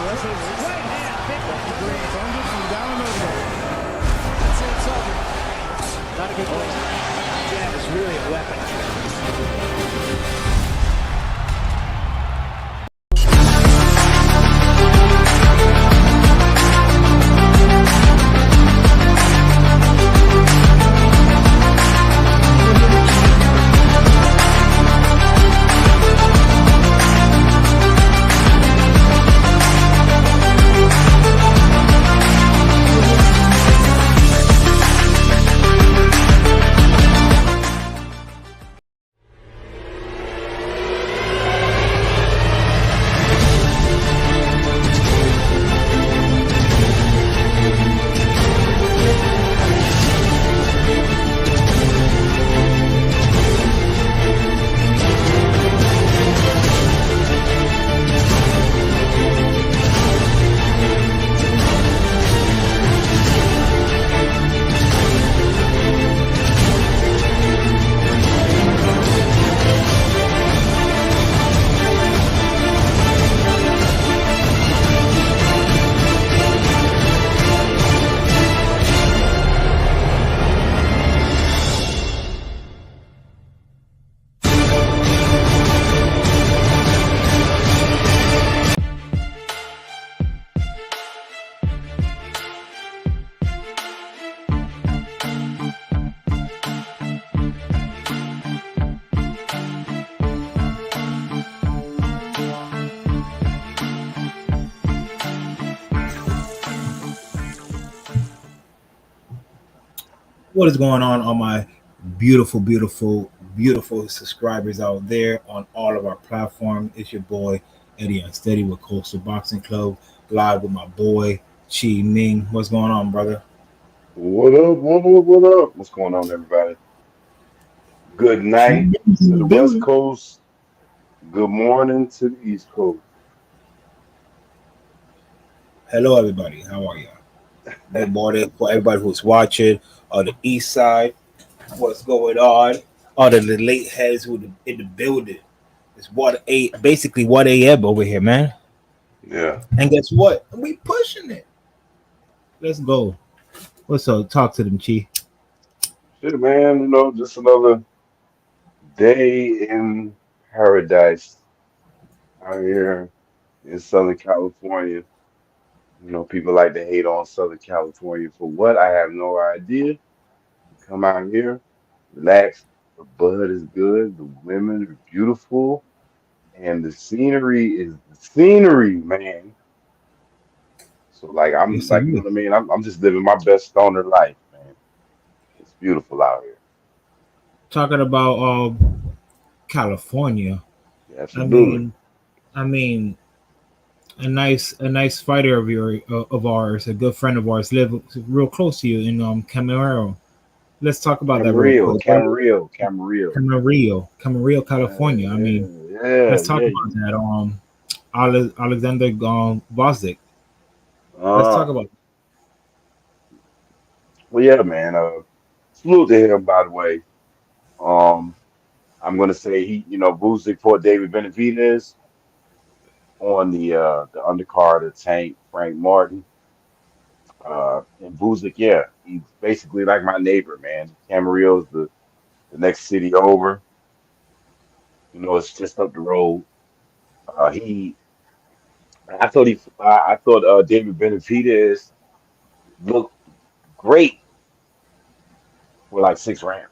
That's his right hand. That's it, Southern. Not a good place. Jab is really a weapon. What is going on, all my beautiful, beautiful, beautiful subscribers out there on all of our platforms? It's your boy Eddie Unsteady with Coastalboxingclub, live with my boy Chi Ming. What's going on, brother? What up? What up? What's going on, everybody? Good night to the West Coast. Good morning to the East Coast. Hello, everybody. How are y'all? Good morning for everybody who's watching on the East Side. What's going on? All the late heads who in the building. It's basically 1 a.m. over here, man. Yeah. And guess what? We pushing it. Let's go. What's up? Talk to them, Chi. Shit, man. Just another day in paradise out here in Southern California. People like to hate on Southern California for what? I have no idea. Come out here, relax. The bud is good. The women are beautiful. And the scenery is the scenery, man. So I'm Yes, like, you know what I mean? I'm just living my best stoner life, man. It's beautiful out here. talking about California. Yeah, absolutely. I mean, a nice fighter of ours, a good friend of ours, live real close to you in Camarillo. Let's talk about that real quick. Camarillo. Camarillo, California. Let's talk about that. Alexander Vozik. Let's talk about. Well, yeah, man. Salute to him, by the way. I'm gonna say Usyk fought David Benavidez on the undercard of Tank Frank Martin. And Usyk, yeah, he's basically like my neighbor, man. Camarillo's the next city over. It's just up the road. He, I thought David Benavidez looked great for like 6 rounds.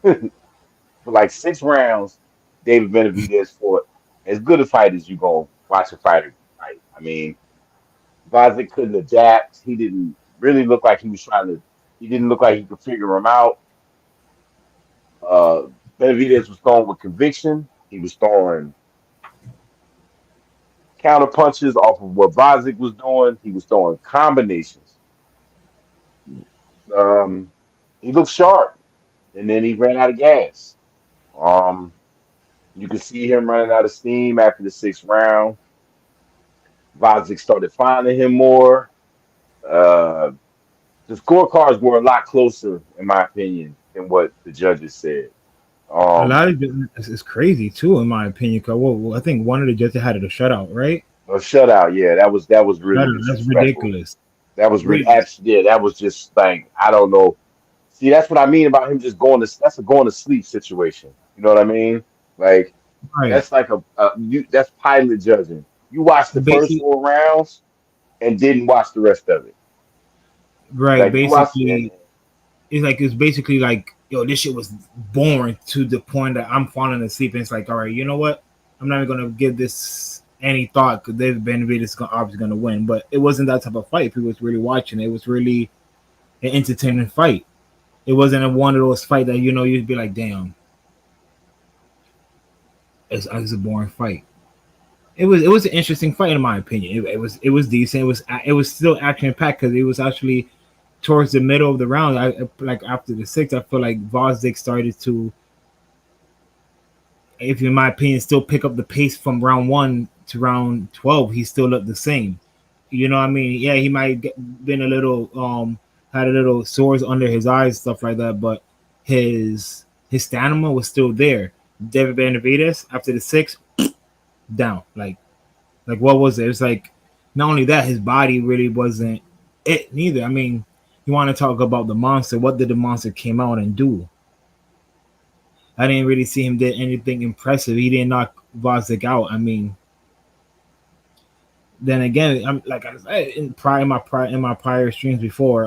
For like 6 rounds, David Benavidez fought as good a fight as you gonna watch a fighter fight. I mean, Vazik couldn't adapt. He didn't really look like he was trying to. He didn't look like he could figure him out. Uh, Benavidez was throwing with conviction. He was throwing counter punches off of what Vazik was doing. He was throwing combinations. Um, he looked sharp, and then he ran out of gas. Um, you could see him running out of steam after the 6th round. Vazik started finding him more. Uh, the scorecards were a lot closer, in my opinion, than what the judges said. A lot of it's crazy too, in my opinion. Cause I think one of the judges had it a shutout, right? A shutout. Yeah, that was really That's disrespectful. ridiculous. That was Really, yeah, that was just like I don't know. See, that's what I mean about him just going to that's a going to sleep situation. You know what I mean? Like right? that's like that's pilot judging. You watched the first Basically, 4 rounds and didn't watch the rest of it. right. Like you watched and Basically, it's basically like, yo, this shit was boring to the point that I'm falling asleep. And it's like, all right, you know what? I'm not even gonna give this any thought because David Benavidez is obviously gonna win. But it wasn't that type of fight. People was really watching. It was really an entertaining fight. It wasn't a one of those fight that you'd be like, damn, it's a boring fight. It was an interesting fight in my opinion. It was decent. It was still action packed because it was actually towards the middle of the round. Like after the sixth, I feel like Vozick started to, if in my opinion, still pick up the pace from round one to round 12. He still looked the same. You know what I mean? Yeah, he might been a little had a little sores under his eyes, stuff like that, but his stamina was still there. David Benavidez after the sixth, down. Like what was it? It's like not only that, his body really wasn't it neither. I mean, you want to talk about the monster? What did the monster came out and do? I didn't really see him did anything impressive. He didn't knock Vozick out. I mean, then again, I'm like I said in my prior streams before.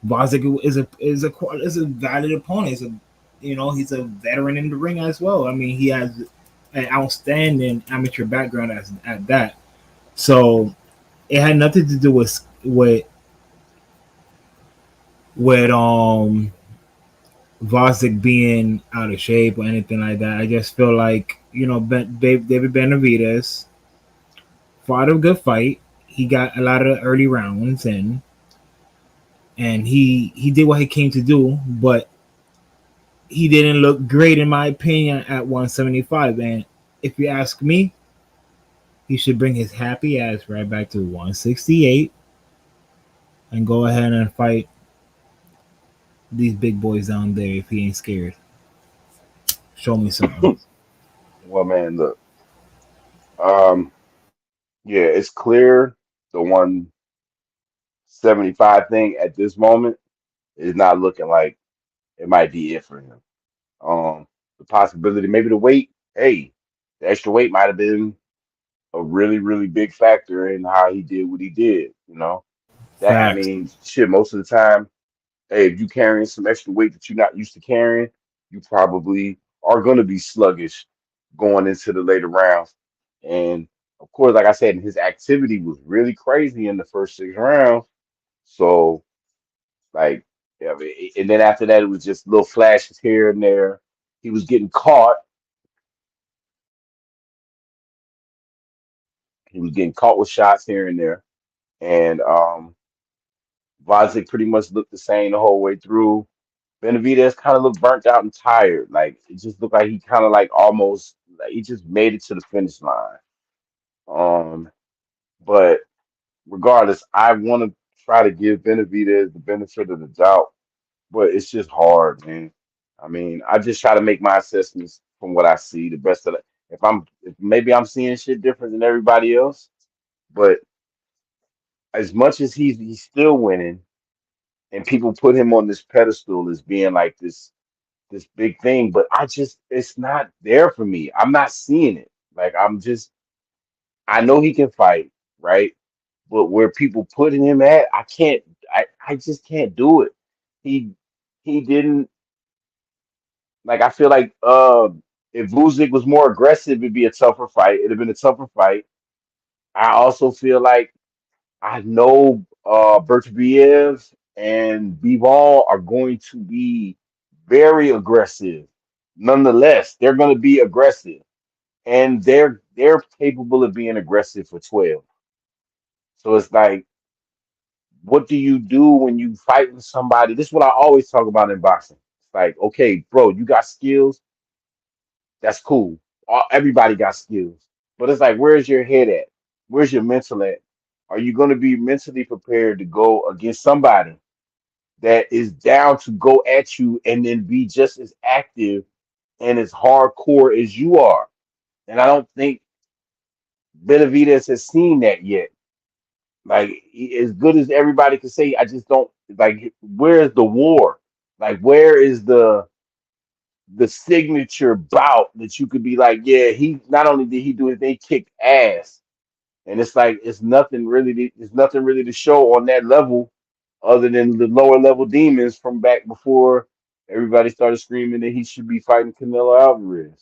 Vozick is a valid opponent. He's a veteran in the ring as well. I mean, he has an outstanding amateur background as at that. So it had nothing to do with Vozick being out of shape or anything like that. I just feel like David Benavidez fought a good fight. He got a lot of early rounds in, and he did what he came to do, but he didn't look great in my opinion at 175. And if you ask me, he should bring his happy ass right back to 168 and go ahead and fight these big boys down there if he ain't scared. Show me something. well, man, look, um, yeah, it's clear the 175 thing at this moment is not looking like it might be it for him. The possibility, maybe the weight, hey, the extra weight might have been a really, really big factor in how he did what he did. That I Facts. mean, shit, most of the time, hey, if you carrying some extra weight that you're not used to carrying, you probably are going to be sluggish going into the later rounds. And of course, like I said, his activity was really crazy in the first 6 rounds. So, like, yeah, and then after that, it was just little flashes here and there. He was getting caught. He was getting caught with shots here and there. And Vozick pretty much looked the same the whole way through. Benavidez kind of looked burnt out and tired. Like it just looked like he kind of like almost like he just made it to the finish line. Um, but regardless, I want to try to give Benavidez the benefit of the doubt, but it's just hard, man. I mean, I just try to make my assessments from what I see, the best of it. If maybe I'm seeing shit different than everybody else, but as much as he's still winning, and people put him on this pedestal as being like this big thing, but it's not there for me. I'm not seeing it. Like I know he can fight, right? But where people putting him at, I can't. I just can't do it. He he didn't like. I feel like if Usyk was more aggressive, it'd be a tougher fight. It'd have been a tougher fight. I also feel like I know Bertbiev and Bivol are going to be very aggressive. Nonetheless, they're going to be aggressive, and they're capable of being aggressive for 12. So it's like, what do you do when you fight with somebody? This is what I always talk about in boxing. It's like, okay, bro, you got skills. That's cool. Everybody got skills, but it's like, where's your head at? Where's your mental at? Are you going to be mentally prepared to go against somebody that is down to go at you and then be just as active and as hardcore as you are? And I don't think Benavidez has seen that yet. Like as good as everybody can say, I just don't like. Where is the war? Like where is the signature bout that you could be like, yeah, he not only did he do it, they kicked ass, and it's like it's nothing really to show on that level, other than the lower level demons from back before everybody started screaming that he should be fighting Canelo Alvarez.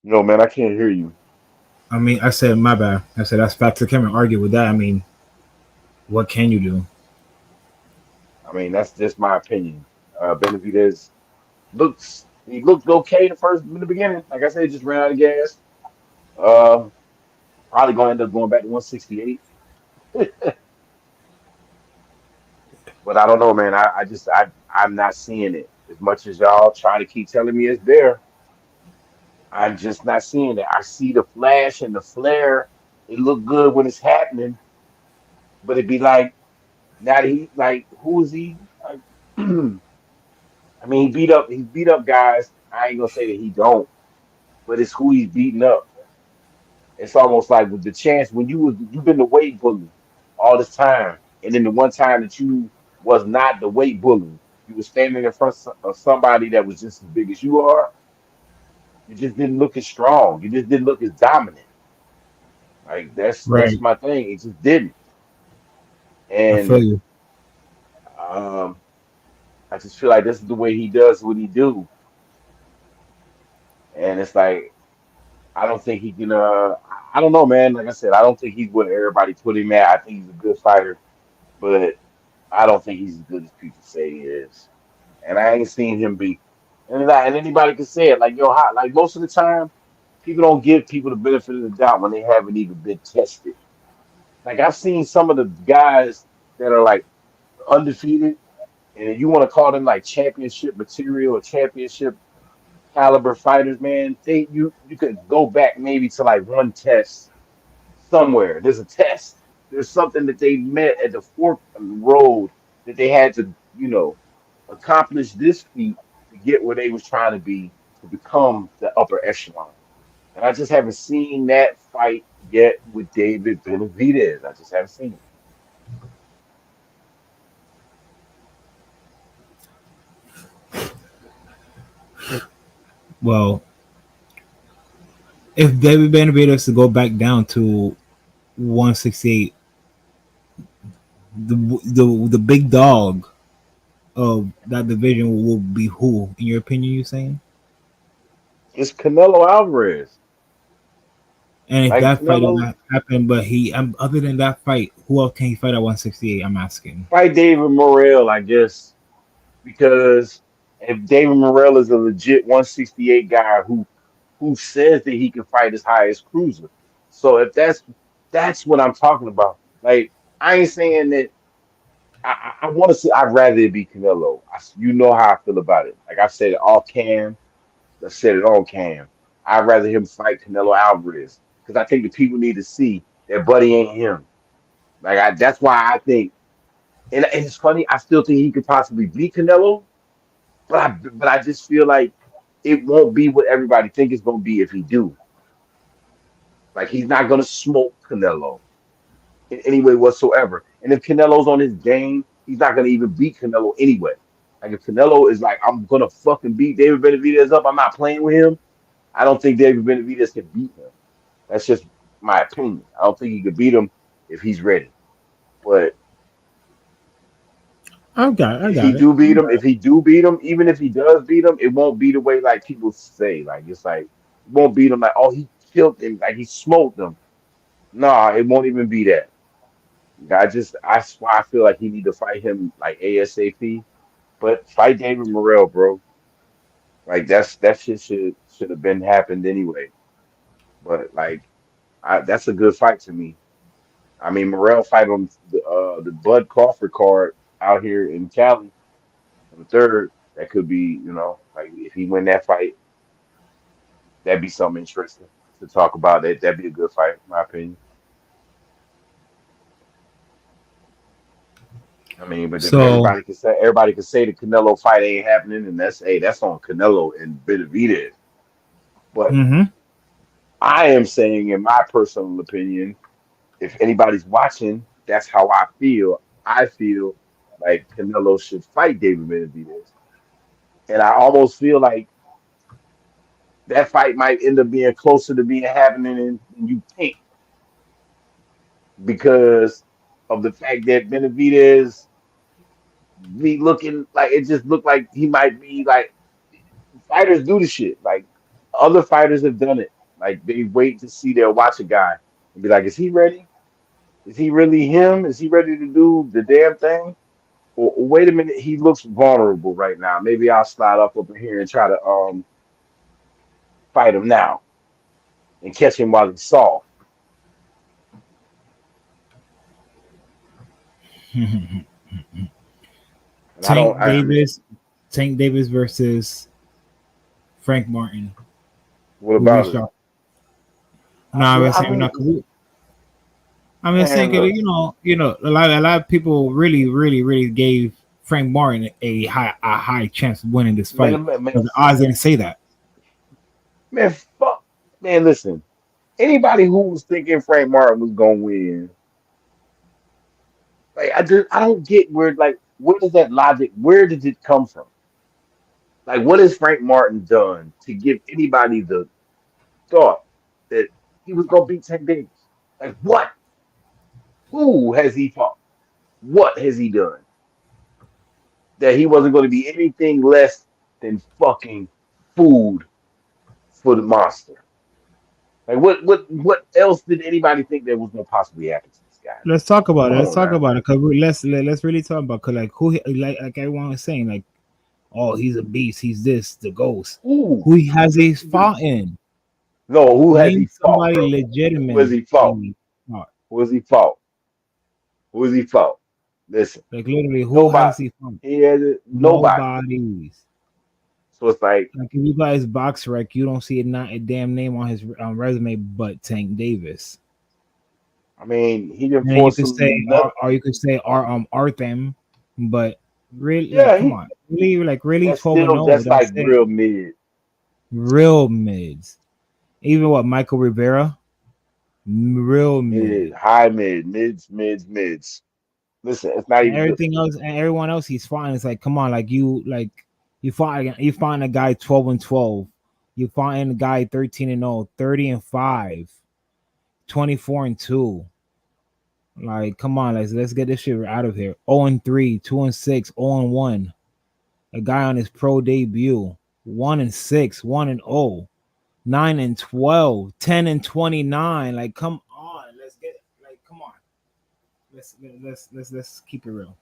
No, man, I can't hear you. I mean, I said my bad. I said that's facts. I can't even argue with that. I mean, what can you do? I mean, that's just my opinion. Benavidez he looked okay in the beginning. Like I said, he just ran out of gas. Uh, Probably going to end up going back to 168. But I don't know, man. I'm not seeing it as much as y'all try to keep telling me it's there. I'm just not seeing it. I see the flash and the flare. It look good when it's happening, but it'd be like now that he like who is he? Like, I mean, he beat up guys. I ain't gonna say that he don't, but it's who he's beating up. It's almost like with the chance when you've been the weight bully all this time, and then the one time that you was not the weight bully, you were standing in front of somebody that was just as big as you are. You just didn't look as strong. You just didn't look as dominant. Like that's Right. my thing. It just didn't. I feel And you. um, I just feel like this is the way he does what he do. And it's like I don't think he can. I don't know, man. Like I said, I don't think he's what everybody put him at. I think he's a good fighter, but I don't think he's as good as people say he is. And I ain't seen him be. And anybody can say it. Like yo, how, like most of the time, people don't give people the benefit of the doubt when they haven't even been tested. Like I've seen some of the guys that are like undefeated, and you want to call them like championship material or championship caliber fighters, man. You could go back maybe to like one test somewhere. There's a test. There's something that they met at the fork of the road that they had to, accomplish this feat to get where they was trying to be to become the upper echelon. And I just haven't seen that fight yet with David Benavidez. I just haven't seen it. Well, if David Benavidez to go back down to 168, the big dog of that division will be who? In your opinion, you saying? It's Canelo Alvarez. And if Like that fight did Canelo not happen, but he, other than that fight, who else can he fight at 168? I'm asking. fight David Morrell, I guess, because if David Morrell is a legit 168 guy who says that he can fight as high as cruiser. So if that's what I'm talking about. Like I ain't saying that I want to say I'd rather it be Canelo. You know how I feel about it. Like I said it all Cam, I said it on Cam. I'd rather him fight Canelo Alvarez because I think the people need to see that Buddy ain't him. That's why I think, and it's funny. I still think he could possibly beat Canelo, but I just feel like it won't be what everybody think it's gonna be if he do. Like he's not gonna smoke Canelo in any way whatsoever. And if Canelo's on his game, he's not gonna even beat Canelo anyway. Like if Canelo is like, I'm gonna fucking beat David Benavidez up, I'm not playing with him. I don't think David Benavidez can beat him. That's just my opinion. I don't think he could beat him if he's ready. But I got it. if he do beat him, even if he does beat him, it won't be the way like people say. Like it's like it won't beat him like, oh, he killed him, like he smoked him. Nah, it won't even be that. That's why I feel like he need to fight him like ASAP. But fight David Morrell, bro. Like that shit should have been happened anyway. But like that's a good fight to me. I mean Morrell fight on the Bud Crawford card out here in Cali on the third. That could be, like if he win that fight, that'd be something interesting to talk about. That'd be a good fight, in my opinion. I mean, but then So, everybody can say the Canelo fight ain't happening, and that's on Canelo and Benavidez. But mhm. I am saying, in my personal opinion, if anybody's watching, that's how I feel. I feel like Canelo should fight David Benavidez, and I almost feel like that fight might end up being closer to being happening than you think because of the fact that Benavidez be looking like it just looked like he might be like fighters do the shit. Like other fighters have done it. Like they wait to see they'll watch a guy and be like, is he ready? Is he really him? Is he ready to do the damn thing? Or wait a minute, he looks vulnerable right now. Maybe I'll slide up in here and try to fight him now and catch him while he's soft. And I don't. Tank Davis, Tank Davis versus Frank Martin. What Who we about it? shot? No, I was saying we're not. I mean, saying Man, look, a lot of people really gave Frank Martin a high chance of winning this fight. man, But the odds didn't say that. man, fuck, man. Listen, anybody who was thinking Frank Martin was gonna win, like I don't get where does that logic? Where did it come from? Like, what has Frank Martin done to give anybody the thought that he was gonna beat Tank Davis? Like, what? Who has he fought? What has he done that he wasn't going to be anything less than fucking food for the monster? Like, what else did anybody think that was going to possibly happen to this guy? Let's talk about Come it. Let's on talk now. about it. Cause let's really talk about cause like like everyone was saying like, oh, he's a beast. He's this the ghost. Who? Who has he fought in? No, who has he Name fought, somebody bro? Who has legitimate. he fought? Who has he fought? Who has he fought? Listen, Like literally, who nobody. has he fought? He has it. Nobody. Nobody's. So it's like, Like if you got his box rec, you don't see not a damn name on his resume, but Tank Davis. I mean, he didn't And then you force could say, him. Nothing. or you could say, Artham, but really, like, Yeah, come on, really, like, really, that's 12 and still 0. that's like That's it. real mid. Real mids. Even what Michael Rivera, real Mid, mid. high mid, mids. Listen, it's not And even. everything else, and everyone else he's fought. It's like, come on, you find a guy 12 and 12. You find a guy 13 and 0, 30 and 5, 24 and 2. Like, come on, let's get this shit out of here. 0 and 3, 2 and 6, 0 and 1. A guy on his pro debut, 1 and 6, 1 and 0, 9 and 12, 10 and 29. Like, come on, come on. Let's keep it real.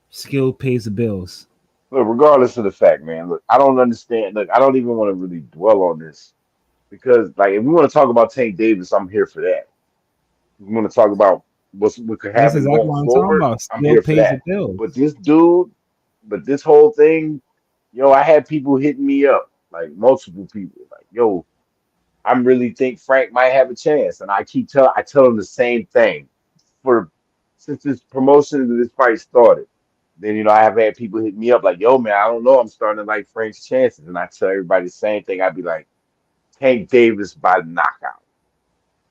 Skill pays the bills. Look, regardless of the fact, man. Look, I don't understand. Look, I don't even want to really dwell on this because, like, if we want to talk about Tank Davis, I'm here for that. If we want to talk about what could That's happen exactly going what I'm talking forward, about. I'm Skill here for pays the that. bills. But this dude, but this whole thing, I had people hitting me up, like multiple people, like, yo, I really think Frank might have a chance, and I tell them the same thing for since this promotion of this fight started. Then I have had people hit me up like, "Yo, man, I don't know. I'm starting to like Frank's chances," and I tell everybody the same thing. I'd be like, "Tank Davis by knockout."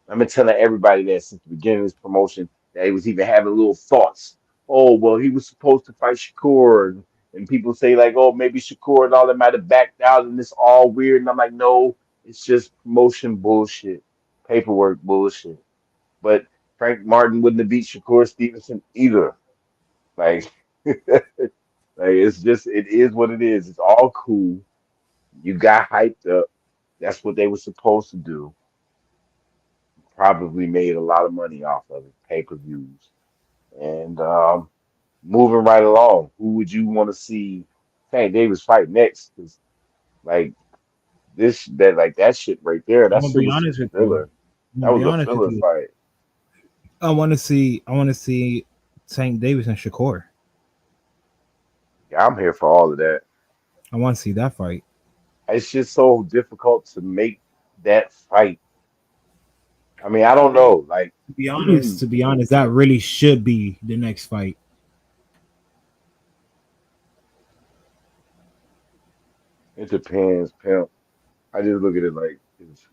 I've been telling everybody that since the beginning of this promotion that he was even having little thoughts. Oh, well, he was supposed to fight Shakur, and people say like, "Oh, maybe Shakur and all that might have backed out, and it's all weird." And I'm like, "No, it's just promotion bullshit, paperwork bullshit." But Frank Martin wouldn't have beat Shakur Stevenson either. Like, like it is what it is. It's all cool. You got hyped up. That's what they were supposed to do. Probably made a lot of money off of it, pay-per-views. And moving right along, who would you want to see Tank Davis fight next? Because like that shit right there, I'm that gonna shit be was some honest with you. filler. I'm That gonna be was a honest with filler you. fight. I want to see Tank Davis and Shakur. Yeah, I'm here for all of that. I want to see that fight. It's just so difficult to make that fight. I mean, I don't know. Like, To be honest, that really should be the next fight. It depends, pimp. I just look at it like it's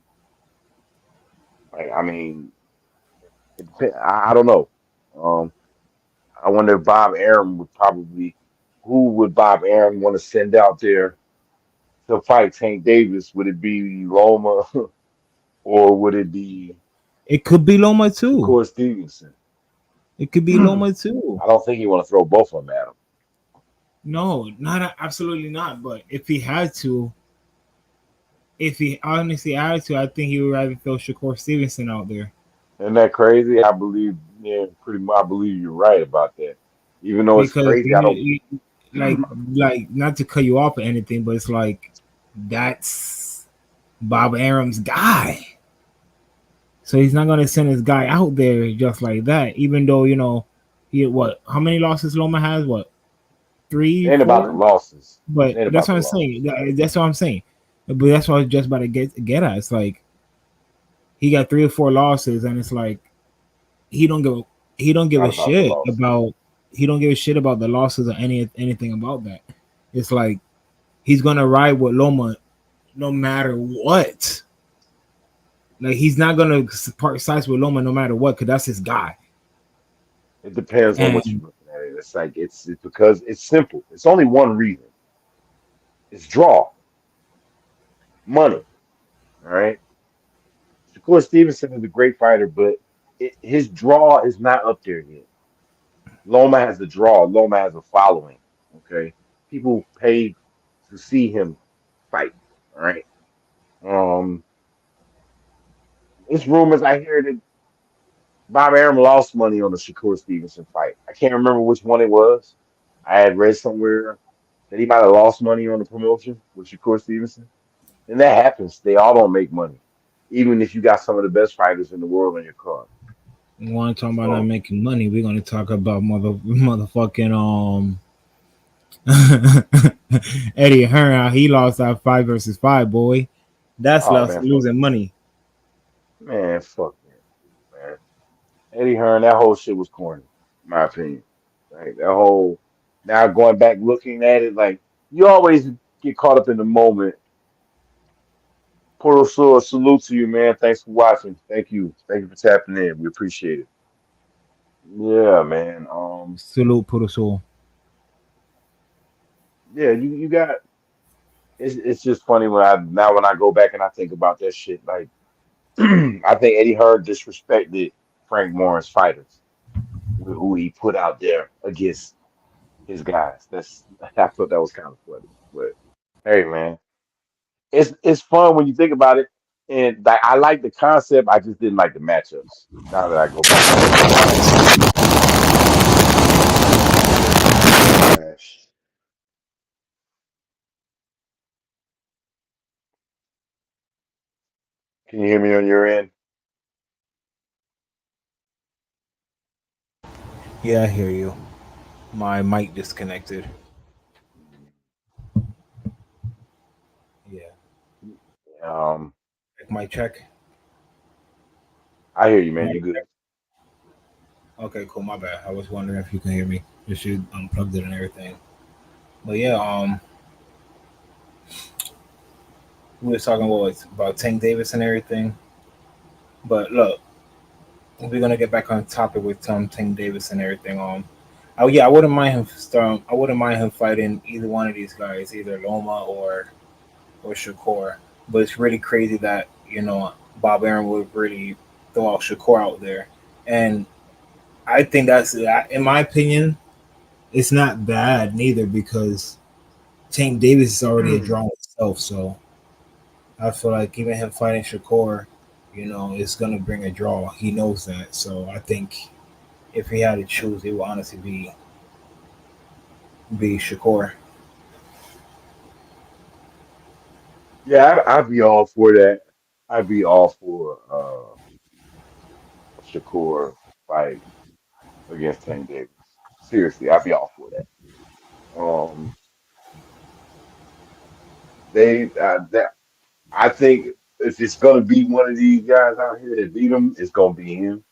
like I mean, it depends. I don't know. Um, I wonder if Bob Arum would probably who would Bob Arum want to send out there to fight Tank Davis? Would it be Loma or would it be It could be Loma too. Shakur Stevenson? It could be I Loma too. don't think you want to throw both of them at him. No, not absolutely not. But if he had to, if he honestly had to, I think he would rather throw Shakur Stevenson out there Isn't that crazy? I believe, yeah, pretty much. I believe you're right about that. Even though it's because crazy, I don't. like not to cut you off or anything, but it's like that's Bob Arum's guy. So he's not gonna send his guy out there just like that. Even though he what? How many losses Loma has? What, It three, ain't about the four? losses. But It ain't that's about what the I'm losses. saying. That's what I'm saying. But that's what I was just about to get at. It's like he got 3 or 4 losses, and it's like he don't give he don't give Not a about the shit losses. about he don't give a shit about the losses or anything about that. It's like he's gonna ride with Loma no matter what. Like he's not gonna part sides with Loma no matter what, because that's his guy. It depends on what And you're looking at. It's like it's because it's simple. It's only one reason. It's draw money. All right. Shakur Stevenson is a great fighter, but his draw is not up there yet. Loma has a draw. Loma has a following. Okay, people pay to see him fight. All right. Um, it's rumors I hear that Bob Arum lost money on the Shakur Stevenson fight. I can't remember which one it was. I had read somewhere that he might have lost money on the promotion with Shakur Stevenson, and that happens. They all don't make money, even if you got some of the best fighters in the world on your card. we want to talk about not So making money. We're gonna talk about motherfucking Eddie Hearn. How he lost that 5 versus 5, boy. That's oh lost man, fuck losing that. money. Man, fuck that, man. Eddie Hearn, that whole shit was corny, in my opinion. Like that whole now going back looking at it, like you always get caught up in the moment. Portal Sword, salute to you, man. Thanks for watching. Thank you. Thank you for tapping in. We appreciate it. Yeah, man. Salute Puruso. Yeah, you got it's just funny when I go back and I think about that shit. Like I think Eddie Hearn disrespected Frank Warren's fighters with who he put out there against his guys. That's I thought that was kind of funny. But hey, man, it's fun when you think about it. And like I like the concept, I just didn't like the matchups. Now that I go back and think about it, trash. Can you hear me on your end? Yeah, I hear you. My mic disconnected. Yeah. Um, Check my check. I hear you, man. Mic You good? check. Okay, cool. My bad. I was wondering if you can hear me. Just you unplugged it and everything. But yeah, we were talking about Tank Davis and everything. But look, we're gonna get back on topic with Tank Davis and everything. Oh yeah, I wouldn't mind him. I wouldn't mind him fighting either one of these guys, either Loma or Shakur. But it's really crazy that Bob Aaron would really throw out Shakur out there, and I think that's, in my opinion, it's not bad neither because Tank Davis is already a draw itself. So I feel like even him fighting Shakur, is gonna bring a draw. He knows that. So I think if he had to choose, it would honestly be Shakur. Yeah, I'd be all for that. I'd be all for Shakur fight against Tank Davis. Seriously, I'd be all for that. Um, that I think if it's gonna be one of these guys out here that beat him, it's gonna be him.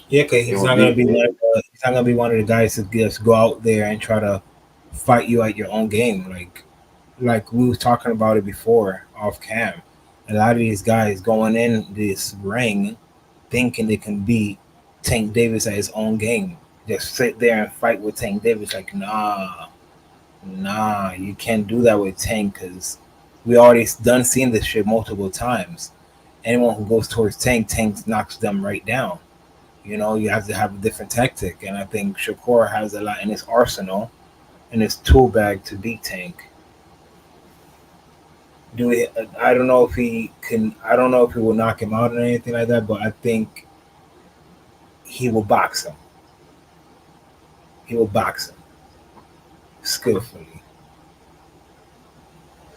Yeah, cause It would be he's not gonna be one of the guys to just go out there and try to fight you at your own game. Like we was talking about it before off cam. A lot of these guys going in this ring thinking they can beat Tank Davis at his own game. Just sit there and fight with Tank Davis. Like, nah, you can't do that with Tank because we already done seen this shit multiple times. Anyone who goes towards Tank, Tank knocks them right down. You have to have a different tactic, and I think Shakur has a lot in his arsenal, in his tool bag to beat Tank. Do we, I don't know if he can. I don't know if he will knock him out or anything like that, but I think he will box him. He will box him skillfully.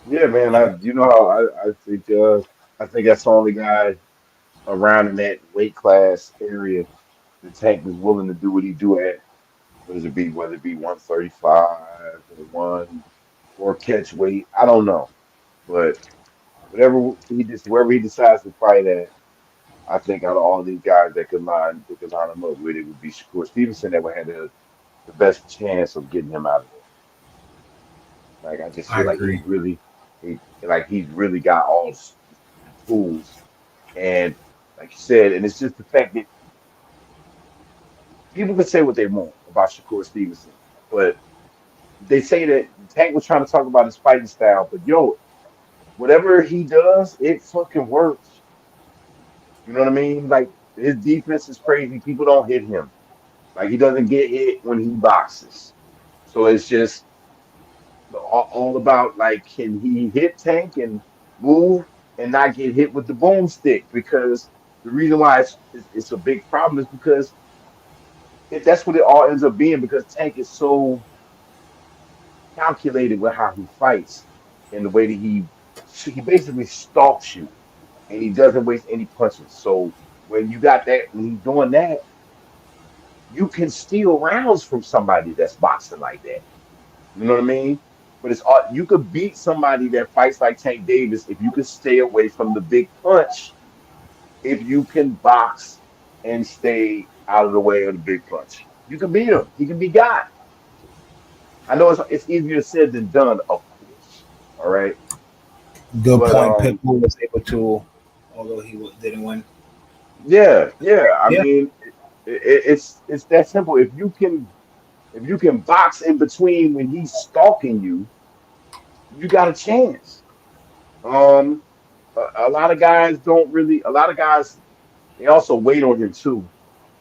Yeah, man. Yeah, You know how I think that's the only guy around in that weight class area the Tank is willing to do what he do at. Whether it be 135 or one or catch weight, I don't know. But wherever he decides to fight at, I think out of all these guys that could line him up with, it would be Shakur Stevenson that would have the best chance of getting him out of there. Like I just I feel like agree. he's really got all the tools, and like you said, and it's just the fact that people can say what they want about Shakur Stevenson, but they say that Tank was trying to talk about his fighting style, but yo, whatever he does, it fucking works. You know what I mean? Like his defense is crazy. People don't hit him. Like he doesn't get hit when he boxes. So it's just all about like can he hit Tank and move and not get hit with the boomstick? Because the reason why it's a big problem is because that's what it all ends up being because Tank is so calculated with how he fights and the way that he basically stalks you and he doesn't waste any punches. So when he's doing that, you can steal rounds from somebody that's boxing like that. You know what I mean? But you could beat somebody that fights like Tank Davis if you can stay away from the big punch. If you can box and stay out of the way of the big punch, you can beat him. He can be got. I know it's easier said than done, of course. All right, Good but point. Pitbull was able to, although didn't win. yeah, yeah. I Yeah, mean, it's that simple. If you can box in between when he's stalking you, you got a chance. Um, a lot of guys don't really. A lot of guys they also wait on him too.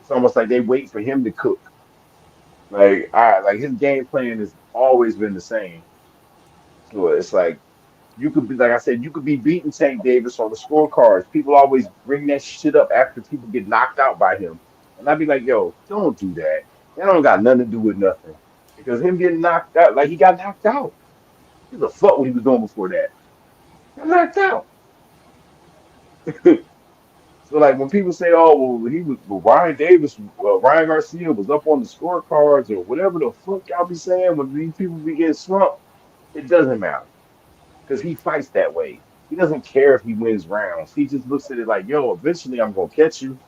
It's almost like they wait for him to cook. Like, all right, like his game plan has always been the same. So it's like you could be, like I said, you could be beating Tank Davis on the scorecards. People always bring that shit up after people get knocked out by him, and I'd be like, yo, don't do that. That don't got nothing to do with nothing. Because him getting knocked out, like he got knocked out. He was a fuck what he was doing before that. Got knocked out. So like when people say, "Oh, well, Ryan Garcia was up on the scorecards or whatever the fuck y'all be saying," when these people be getting slumped, it doesn't matter because he fights that way. He doesn't care if he wins rounds. He just looks at it like, "Yo, eventually I'm gonna catch you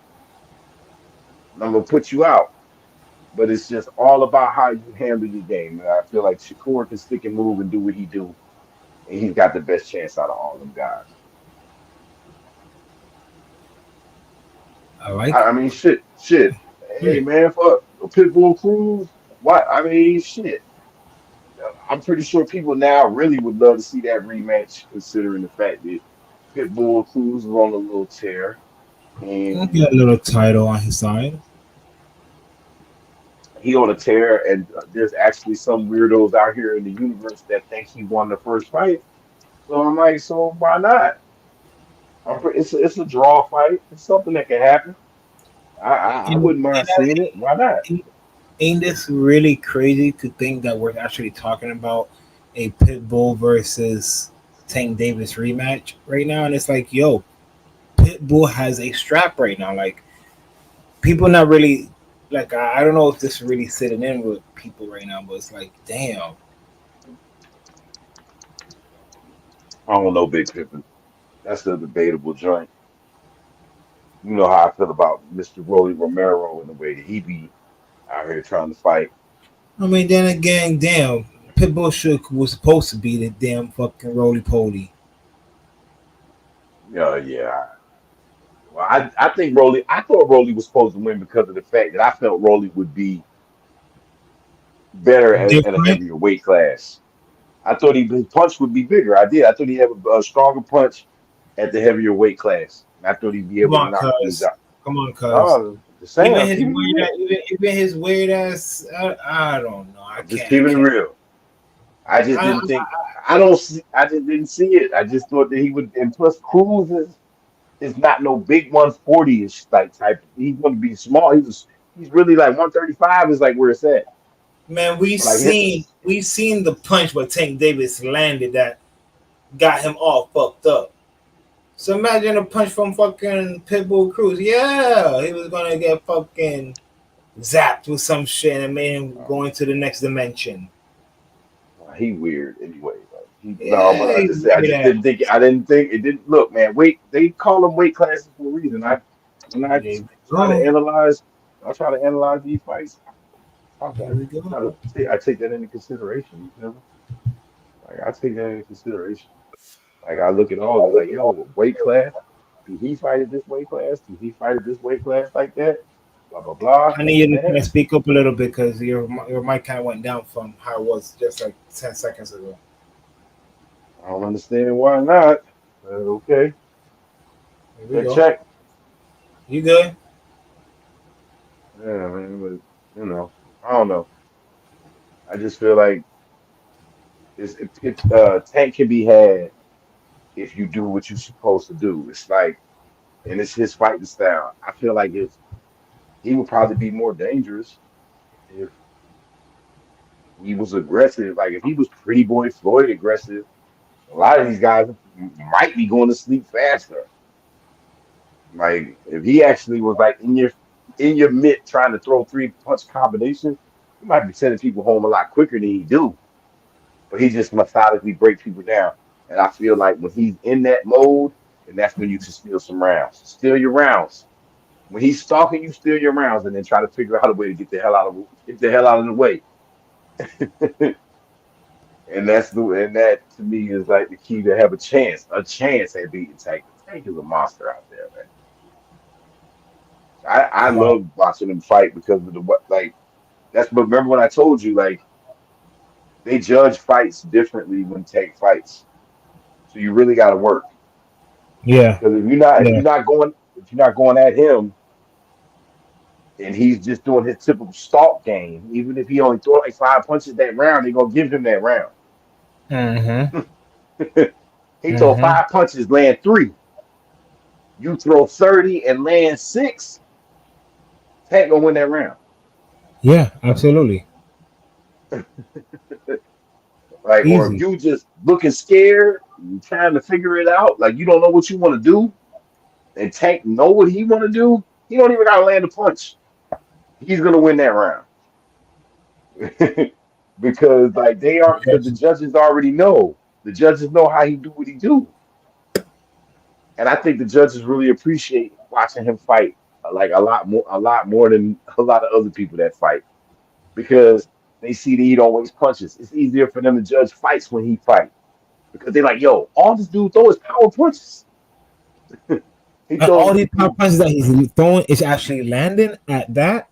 and I'm gonna put you out." But it's just all about how you handle your game. And I feel like Shakur can stick and move and do what he do, and he's got the best chance out of all them guys. I like I mean, shit. Hey, it. man, fuck Pitbull Cruz. What? I mean, shit. I'm pretty sure people now really would love to see that rematch, considering the fact that Pitbull Cruz was on a little tear, He and got a little title on his side. he on a tear, and there's actually some weirdos out here in the universe that think he won the first fight. So I'm like, so why not? It's a draw fight. It's something that can happen. I And, wouldn't mind and seeing it. Why not? ain't this really crazy to think that we're actually talking about a Pitbull versus Tank Davis rematch right now? And it's like, yo, Pitbull has a strap right now. Like, people not really, like, I don't know if this is really sitting in with people right now, but it's like, damn. I don't know, Big Pippin. That's a debatable joint. You know how I feel about Mr. Rolly Romero and the way that he be out here trying to fight. I mean, then again, damn. Pitbull Shook was supposed to be the damn fucking roly poly. Yeah. Well, I think Rolly. I thought Rolly was supposed to win because of the fact that I felt Rolly would be better at a Different. heavier weight class. I thought his punch would be bigger. I did. I thought he'd have a stronger punch at the heavier weight class. And I thought he'd be Come able to on, knock dudes cuz. out. Come on, cuz. No, just saying, I'm keeping it real. Even his weird ass. I don't know. I'm just keeping it real. I just I, didn't think. I don't see. I just didn't see it. I just thought that he would. And plus, Cruz is not no big 140-ish like type. He's going to be small. He's really like 135 is like where it's at. man, we But like him, seen the punch what Tank Davis landed that got him all fucked up. So imagine a punch from fucking Pitbull Cruz. Yeah, he was gonna get fucking zapped with some shit and made him go into the next dimension. he weird anyway. Like no, but Yeah, I just said I just didn't think. I didn't think it didn't look, man. Wait, they call them weight classes for a reason. When I there we try to go. analyze, I try to analyze these fights. There we go. I take that into consideration. You know, like I take that into consideration. Like I look at all of it, like yo, weight class. Do he fight at this weight class? Do he fight at this weight class like that? Blah blah blah. I need you to kind Man, of speak up a little bit because your mic kind of went down from how it was just like 10 seconds ago. I don't understand why not. Okay, There we check go. check. You good? Yeah, man, but I don't know. I just feel like Tank can be had if you do what you're supposed to do. It's like, and it's his fighting style. I feel like if he would probably be more dangerous if he was aggressive. Like if he was Pretty Boy Floyd aggressive, a lot of these guys might be going to sleep faster. Like if he actually was like in your mitt trying to throw three punch combinations, he might be sending people home a lot quicker than he do. But he just methodically break people down. And I feel like when he's in that mode, and that's when you can steal some rounds. Steal your rounds. When he's stalking you, steal your rounds, and then try to figure out a way to get the hell out of the way. And that to me is like the key to have a chance at beating Tank. Tank is a monster out there, man. I Wow. love watching him fight because of the what like that's but remember when I told you like they judge fights differently when Tank fights. So you really gotta work. Yeah. Because Yeah. if you're not going at him and he's just doing his typical stalk game, even if he only throw like five punches that round, they're gonna give him that round. Mm-hmm. He throw Mm-hmm. five punches, land three. You throw 30 and land six, Tank gonna win that round. Yeah. Absolutely. Like, or if Easy. you just looking scared, you trying to figure it out, like you don't know what you want to do, and Tank know what he want to do, he don't even gotta land a punch. He's gonna win that round. Because like they are because the Yes. judges already know. The judges know how he do what he do. And I think the judges really appreciate watching him fight like a lot more than a lot of other people that fight because they see that he don't waste punches. It's easier for them to judge fights when he fight because they're like, yo, all this dude throw is power punches. He And all throws, these power punches that he's throwing is actually landing at that.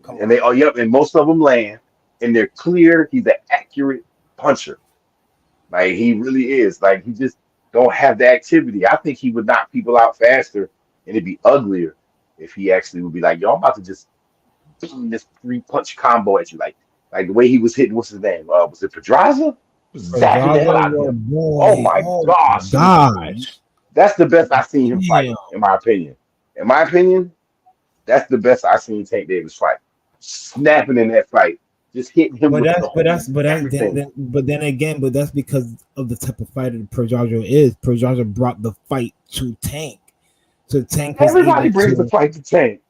Come and on. they oh yep, and most of them land, and they're clear. He's an accurate puncher. Like he really is. Like he just don't have the activity. I think he would knock people out faster, and it'd be uglier if he actually would be like, "Yo, I'm about to just beam this three punch combo at you." Like the way he was hitting. What's his name? Was it Pedraza? Zapping the Pedraza, hell out of your him. Oh boy. my Oh my gosh, gosh. that's the best I've seen him fight. Damn. In my opinion. In my opinion, that's the best I've seen Tank Davis fight. Snapping in that fight, just hitting him But with that's the but whole that's but that's everything. but then again, but that's because of the type of fighter Pedraza is. Pedraza brought the fight to Tank, so Tank was Everybody able brings the to. fight to Tank.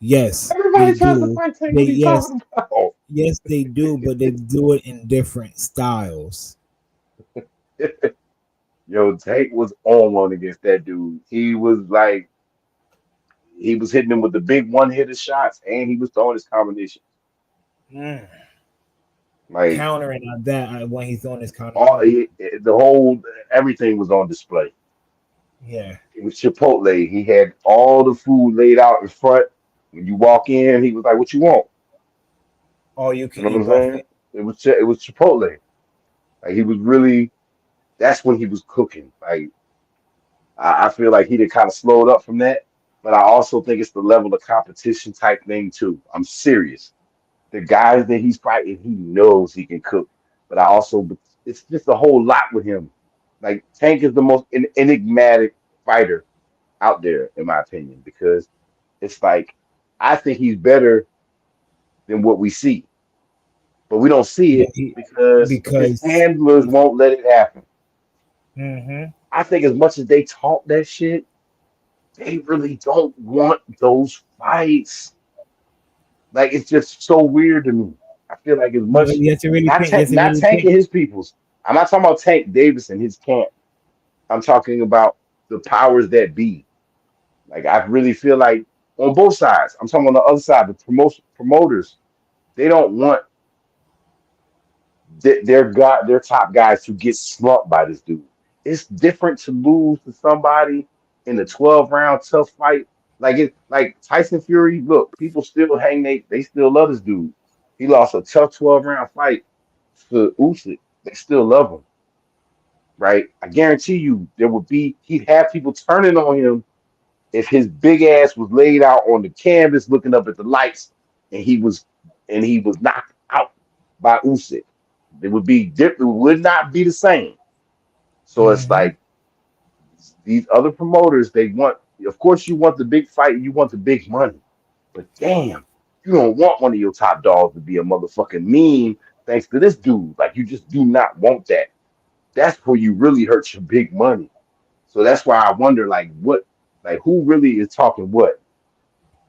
Yes, they Everybody tries to do. fight Tank. They What are you yes, talking about? yes they do, but they do it in different styles. Yo, Tank was on one against that dude. He was hitting him with the big one hitter shots and he was throwing his combination. Mm. Like countering on that when he's on his counter all punch. the whole everything was on display. Yeah. It was Chipotle. He had all the food laid out in front. When you walk in, he was like, "What you want?" All you You can know what eat I'm saying? buffet. It was Chipotle. Like he was really. That's when he was cooking. Like I feel like he did kind of slowed up from that, but I also think it's the level of competition type thing too. I'm serious. The guys that he's fighting, he knows he can cook. But I also, it's just a whole lot with him. Like Tank is the most enigmatic fighter out there, in my opinion, because it's like I think he's better than what we see, but we don't see But it because his because handlers won't let it happen. hmm I think as much as they talk that shit, they really don't want those fights. Like it's just so weird to me. I feel like as much you have to really not think. You tank, have to not really tanking think. his peoples. I'm not talking about Tank Davis and his camp. I'm talking about the powers that be. Like I really feel like on both sides. I'm talking on the other side, the promoters. They don't want their top guys to get slumped by this dude. It's different to lose to somebody in the 12 round tough fight. Like Tyson Fury, look, people still they still love this dude. He lost a tough 12 round fight to Usyk. They still love him, right? I guarantee you he'd have people turning on him if his big ass was laid out on the canvas looking up at the lights and he was knocked out by Usyk. It would be different, it would not be the same. So it's Hmm like these other promoters, they want, of course, you want the big fight, you want the big money, but damn, you don't want one of your top dogs to be a motherfucking meme thanks to this dude. Like you just do not want that. That's where you really hurt your big money. So that's why I wonder, like who really is talking what?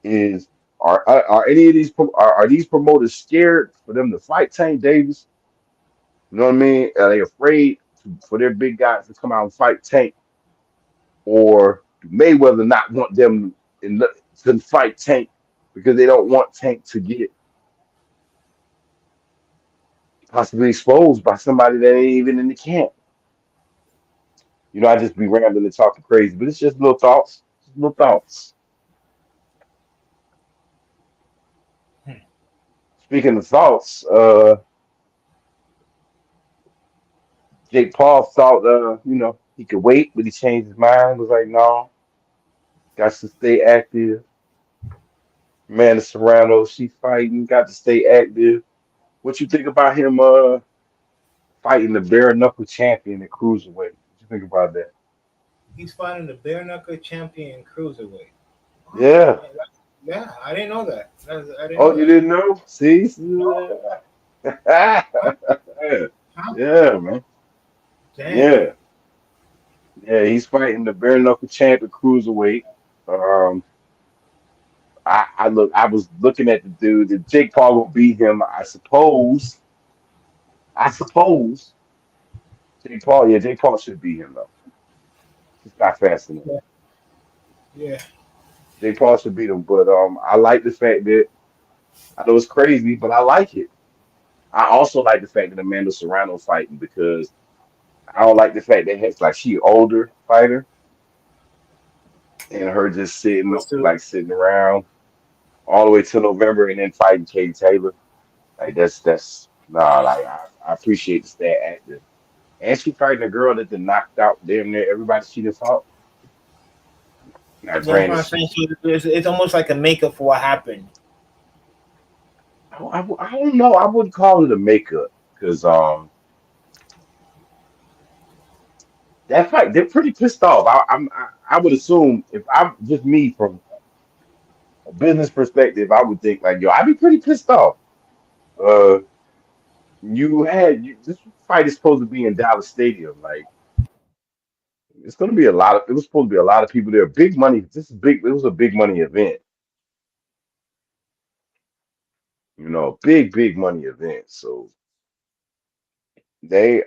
Is are any of these are these promoters scared for them to fight Tank Davis? You know what I mean? Are they afraid for their big guys to come out and fight Tank, or do Mayweather not want them to fight Tank because they don't want Tank to get possibly exposed by somebody that ain't even in the camp? I just be rambling and talking crazy, but it's just little thoughts, just little thoughts. Speaking of thoughts, Jake Paul thought, he could wait, but he changed his mind. Was like, no, got to stay active. Amanda Serrano, she fighting, got to stay active. What you think about him fighting the bare knuckle champion at cruiserweight? What you think about that? He's fighting the bare knuckle champion cruiserweight. Yeah. Yeah, I didn't know that. I didn't Oh, know you that. didn't know? See? No. Huh? Huh? Yeah, man. Damn. Yeah. Yeah, he's fighting the bare knuckle champ at cruiserweight. Um, I was looking at the dude. If Jake Paul will beat him, I suppose Jake Paul. Yeah, Jake Paul should beat him though. He's not fast enough. Yeah. Yeah. Jake Paul should beat him, but I like the fact that I know it's crazy, but I like it. I also like the fact that Amanda Serrano fighting because I don't like the fact that it's like she older fighter and her just sitting around all the way till November and then fighting Katie Taylor. Like that's nah. Like I appreciate the stay active. And she fighting a girl that done knocked out damn near everybody she done fought. Now, That's granted, my saying. So it's almost like a makeup for what happened. I don't know. I wouldn't call it a makeup because that fight they're pretty pissed off. I would assume if I'm just me from a business perspective, I would think like yo, I'd be pretty pissed off. Uh, this fight is supposed to be in Dallas Stadium. Like it's going to be a lot of. It was supposed to be a lot of people there. Big money. This is big. It was a big money event. Big money event. So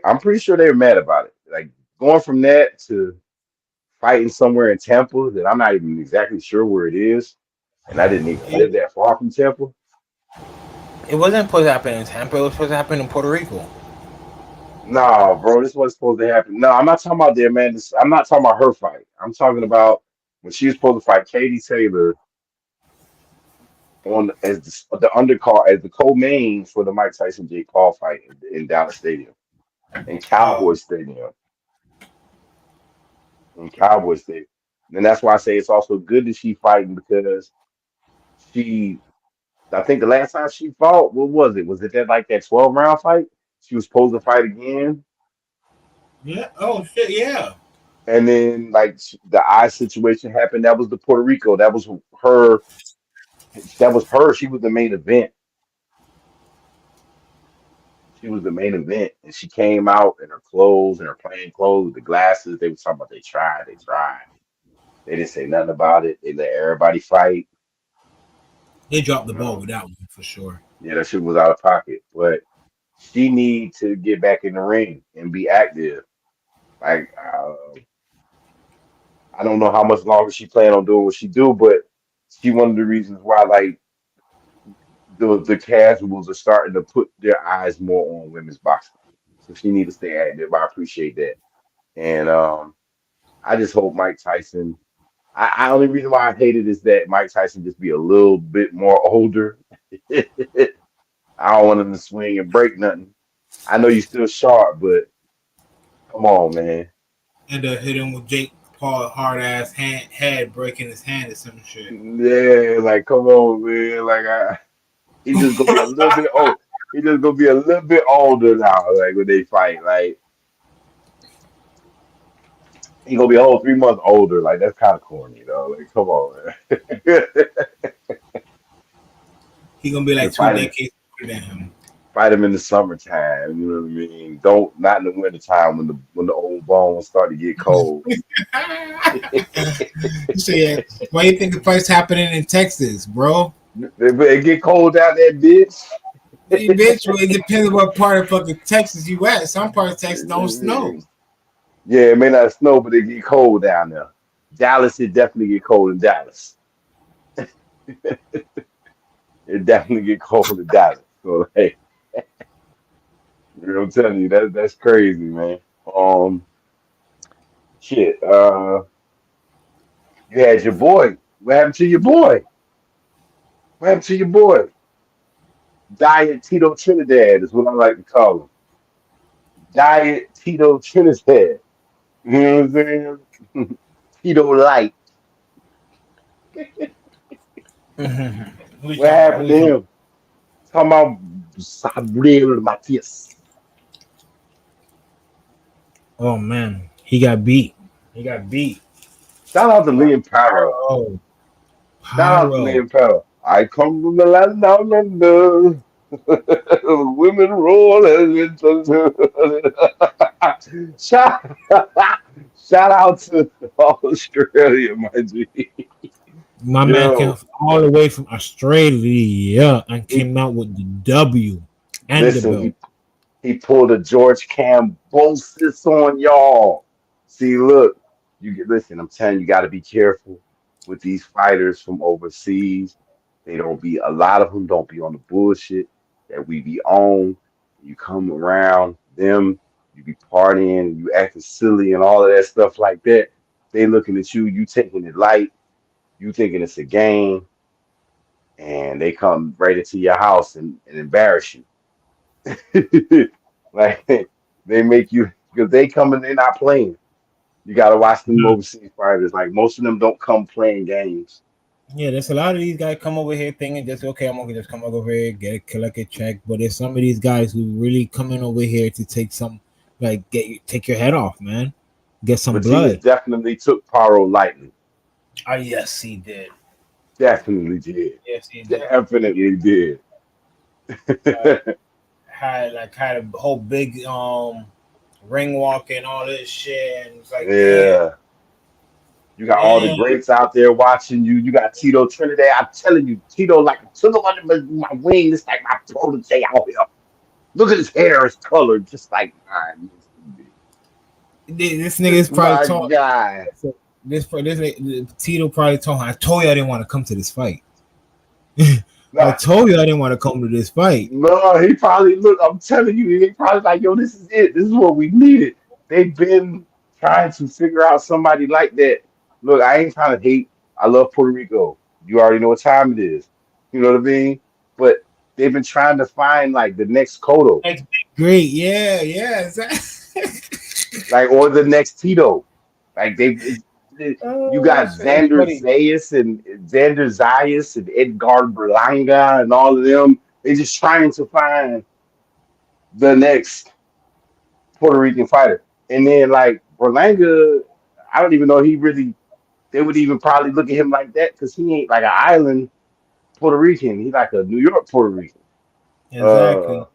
I'm pretty sure they were mad about it. Like going from that to fighting somewhere in Tampa that I'm not even exactly sure where it is, and I didn't even live that far from Tampa. It wasn't supposed to happen in Tampa. It was supposed to happen in Puerto Rico. Nah, bro, this wasn't supposed to happen. No, I'm not talking about there, man. I'm not talking about her fight. I'm talking about when she was supposed to fight Katie Taylor on as the undercard as the co-main for the Mike Tyson Jake Paul fight in Dallas Stadium, in Oh, Cowboy Stadium, in Cowboy Stadium. And that's why I say it's also good that she fighting because she. I think the last time she fought, what was it? Was it that 12 round fight? She was supposed to fight again, yeah. Oh shit. Yeah. and then the eye situation happened. That was the Puerto Rico. That was her. That was her. She was the main event. She was the main event, and she came out in her clothes and her plain clothes with the glasses. They were talking about they tried. They didn't say nothing about it. They let everybody fight. They dropped the You ball know, with that one for sure. yeah, that shit was out of pocket. But she need to get back in the ring and be active. Like I don't know how much longer she plan on doing what she do, but she one of the reasons why the casuals are starting to put their eyes more on women's boxing. So she need to stay active. I appreciate that. And I just hope Mike Tyson. I only reason why I hate it is that Mike Tyson just be a little bit more older. I don't want him to swing and break nothing. I know you still sharp, but come on, man. And hit him with Jake Paul hard ass head breaking his hand or some shit. Yeah, like come on, man. He just gonna be a little bit old. He just gonna be a little bit older now. Like when they fight, like he gonna be a whole 3 months older. Like that's kind of corny, though. Like come on, man. He gonna be like Just 2 decades older than him. fight him in the summertime. You know what I mean? Don't not in the wintertime when the old bones start to get cold. So yeah, why you think the fight's happening in Texas, bro? It get cold out there, bitch. Hey, bitch, well, it depends on what part of fucking Texas you at. Some parts of Texas don't snow. Yeah, it may not snow, but it get cold down there. Dallas, it definitely get cold in Dallas. It definitely get cold in Dallas. So hey, you know what I'm telling you, that's crazy, man. Um, shit. You had your boy. What happened to your boy? What happened to your boy? Diet Tito Trinidad is what I like to call him. Diet Tito Trinidad. You know what I'm saying? Tito Light. Who you What talking about? Who happened you to talking him? Talking about Subriel Matias. about? Oh man, he got beat. He got beat. Shout out to By Liam Paro. Pyro. Shout out to Pyro. Liam Paro. I come from the land down under. Women roll and shout, shout out to Australia, my G. My man came Yo, all the way from Australia and he came out with the W and the listen. belt. He pulled a George Cambosis on y'all. See, look, listen. I'm telling you, got to be careful with these fighters from overseas. They don't be a lot of them don't be on the bullshit that we be on. You come around them, you be partying, you acting silly and all of that stuff like that. They looking at you, you taking it light, you thinking it's a game, and they come right into your house and embarrass you. Like they make you because they coming, they're not playing. You gotta watch them overseas fighters. Like most of them don't come playing games. Yeah, there's a lot of these guys come over here thinking just okay, I'm gonna just come over here, collect a check. But there's some of these guys who really coming over here to take some like take your head off, man. Get some Matias blood. definitely took Paro lightly. Oh yes, he did. Definitely did. Yes, he did. Definitely did. Like had a whole big ring walk and all this shit, and it's like damn, Yeah. You got all the damn. greats out there watching you. You got Tito Trinidad. I'm telling you, Tito like took him under my wing. It's like my protege out here. Look at his hair, his color, just like mine used to be. This nigga is This probably my talking. guy. This Tito probably told him, I told you I didn't want to come to this fight. I Nah, told you I didn't want to come to this fight. no, he probably look. I'm telling you, he probably like, yo, this is it. This is what we needed. They've been trying to figure out somebody like that. Look, I ain't trying to hate. I love Puerto Rico. You already know what time it is. You know what I mean? But they've been trying to find like the next Cotto, Great, yeah, yeah, exactly. like or the next Tito. Like you Oh got shit, it's funny. Xander Zayas and Edgar Berlanga and all of them. They're just trying to find the next Puerto Rican fighter. And then like Berlanga, I don't even know he really they would even probably look at him like that because he ain't like an island Puerto Rican. He's like a New York Puerto Rican. Uh Exactly,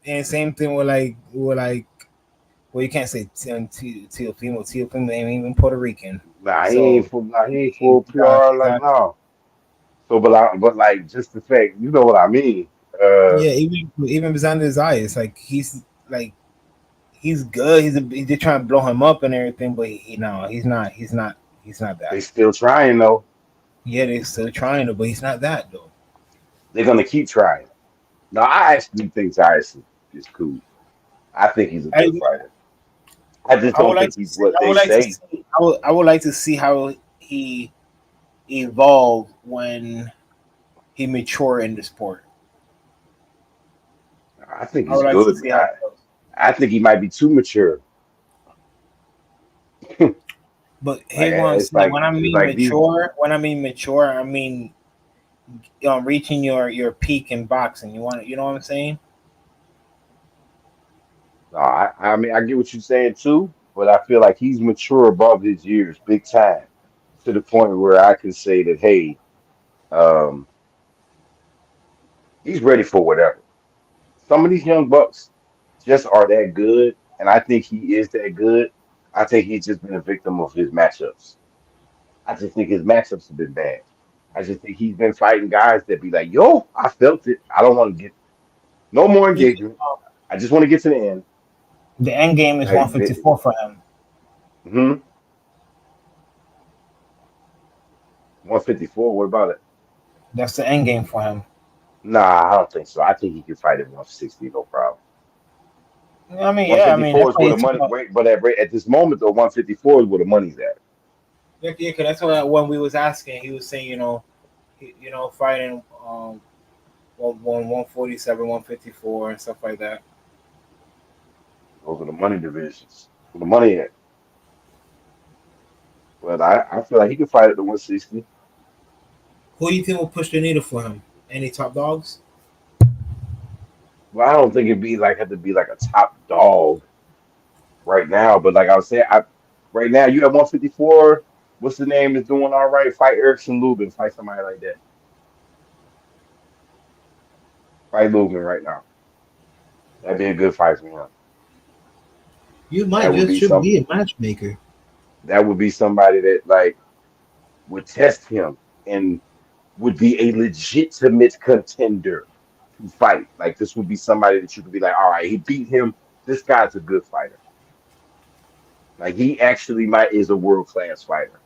and same thing with like well, you can't say Teofimo. Teofimo ain't even Puerto Rican, so he ain't he's full not. PR He's like not. no. So but like just the fact, you know what I mean? Yeah, even Bizan Desire, it's like he's good. He's just trying to blow him up and everything, but no, he's not. He's not They that. still trying though. Yeah, they're still trying to, but he's not that though. They're gonna keep trying. No, I actually think Tyson is cool. I think he's a I good fighter. I just I would don't like think to he's see. what I they would like to say. see. I would like to see how he evolve when he mature in the sport. I think I he's would like to good, see man. how it goes. I think he might be too mature. But Like here's what I'm saying. it's like these. When I mean mature, I mean reaching your peak in boxing. You know what I'm saying? No, I mean I get what you're saying too, but I feel like he's mature above his years, big time, to the point where I can say that hey, um, he's ready for whatever. Some of these young bucks just are that good, and I think he is that good. I think he's just been a victim of his matchups. I just think his matchups have been bad. I just think he's been fighting guys that be like, yo, I felt it. I don't want to get no more You engagement. I just want to get to the end. The end game is Like, 154 for him. 154. What about it? That's the end game for him. Nah, I don't think so. I think he could fight at 160, no problem. I mean, yeah, I mean 154 that's is why where you the talk money. about. Wait, but at this moment though, 154 is where the money's at. Yeah, yeah, 'cause that's what when we was asking, he was saying, fighting 147, 154, and stuff like that. Those are the money divisions. Where the money at? But I feel like he could fight at the 160. Who do you think will push the needle for him? Any top dogs? Well, I don't think it'd be like have to be like a top dog right now. But like I was saying, right now you have 154. What's the name is doing all right? Fight Erickson Lubin. Fight somebody like that. Fight Lubin right now. That'd be a good fight for him. You might That would just be should some. be a matchmaker. That would be somebody that like would test him and would be a legitimate contender to fight. Like this would be somebody that you could be like, all right, he beat him. This guy's a good fighter. Like he actually might is a world class fighter.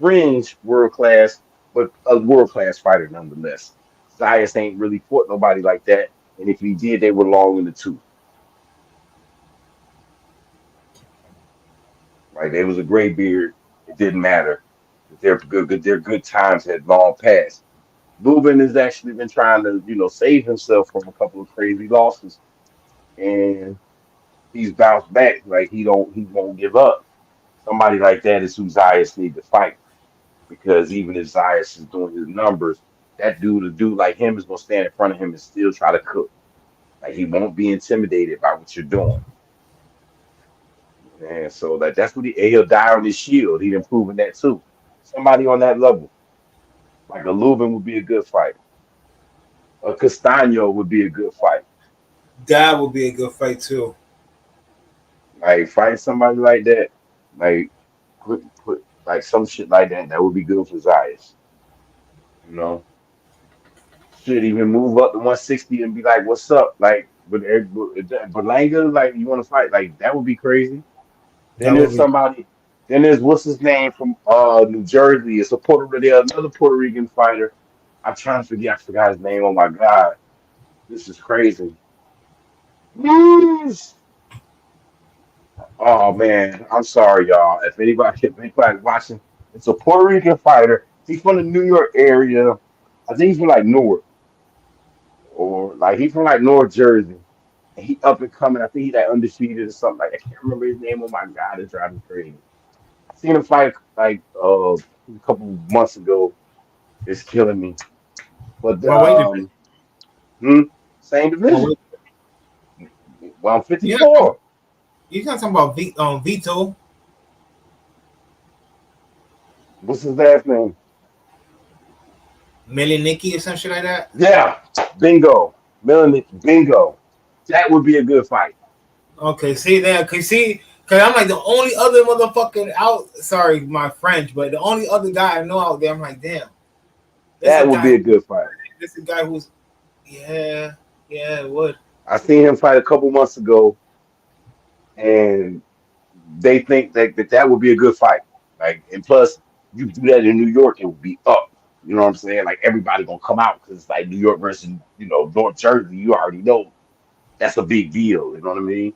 Fringe world class, but a world class fighter nonetheless. Zayas ain't really fought nobody like that. And if he did, they were long in the tooth. Like there was a gray beard. It didn't matter. Their good times had long passed. Lubin has actually been trying to, save himself from a couple of crazy losses, and he's bounced back. Like he won't give up. Somebody like that is who Zayas need to fight because even if Zayas is doing his numbers, that dude, a dude like him, is gonna stand in front of him and still try to cook. Like he won't be intimidated by what you're doing. And so that's what he'll die on his shield. He's improving that too. Somebody on that level, like a Lubin would be a good fight. A Castano would be a good fight. That would be a good fight too. Like fight somebody like that, like put like some shit like that. That would be good for Zayas. You know, should even move up to 160 and be like, "What's up?" Like, but Langa, like, you want to fight? Like, that would be crazy. Then That would there's be. somebody. Then there's what's his name from New Jersey. It's a another Puerto Rican fighter. I'm trying to forget. I forgot his name. Oh my god, this is crazy. Yes. Oh man, I'm sorry, y'all. If anybody watching, it's a Puerto Rican fighter. He's from the New York area. I think he's from like Newark or like he's from like North Jersey. And he up and coming. I think he's like undefeated or something. Like I can't remember his name. Oh my god, it's driving me crazy. I seen him fight like a couple months ago. It's killing me. But Well, wait a minute. hmm, same Well, division. wait. Well, I'm You're not talking, 54. you're not talking about Vito What's his last name? Melinicki or some shit like that. Yeah, bingo. Melanie, bingo. That would be a good fight. Okay, see that? Cause see, cause I'm like the only other motherfucking out. Sorry, my French, but the only other guy I know out there. I'm like, damn, this a That would guy. be a good fight. This a guy who's, yeah, yeah, it would. I seen him fight a couple months ago, and they think that would be a good fight. Like, and plus, you do that in New York, it would be up. You know what I'm saying? Like everybody gonna come out because it's like New York versus North Jersey. You already know that's a big deal. You know what I mean?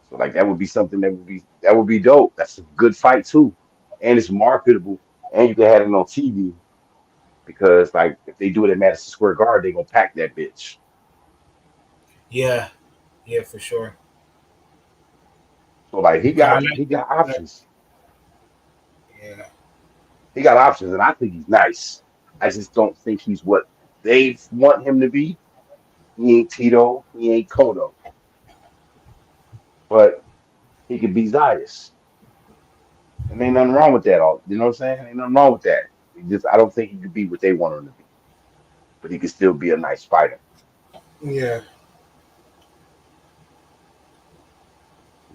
So like that would be something that would be dope. That's a good fight too, and it's marketable, and you can have it on TV because like if they do it at Madison Square Garden, they gonna pack that bitch. Yeah, yeah, for sure. So like he Cause I got he got like, options. yeah, He got options, and I think he's nice. I just don't think he's what they want him to be. He ain't Tito, he ain't Kodo, but he could be Zayas, and ain't nothing wrong with that. All you know what I'm saying? Ain't nothing wrong with that. I don't think he could be what they want him to be, but he could still be a nice fighter. yeah.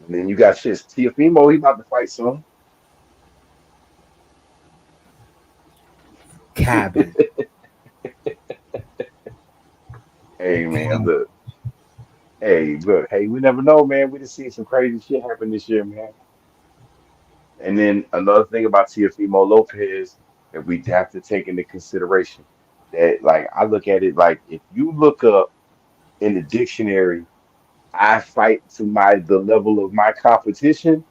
And then you got shit. Teofimo, he about to fight soon. Cabin. Hey man, look. Hey, look. Hey, we never know, man. We just seen some crazy shit happen this year, man. And then another thing about Teofimo Lopez that we have to take into consideration that, like, I look at it like if you look up in the dictionary, I fight to the level of my competition.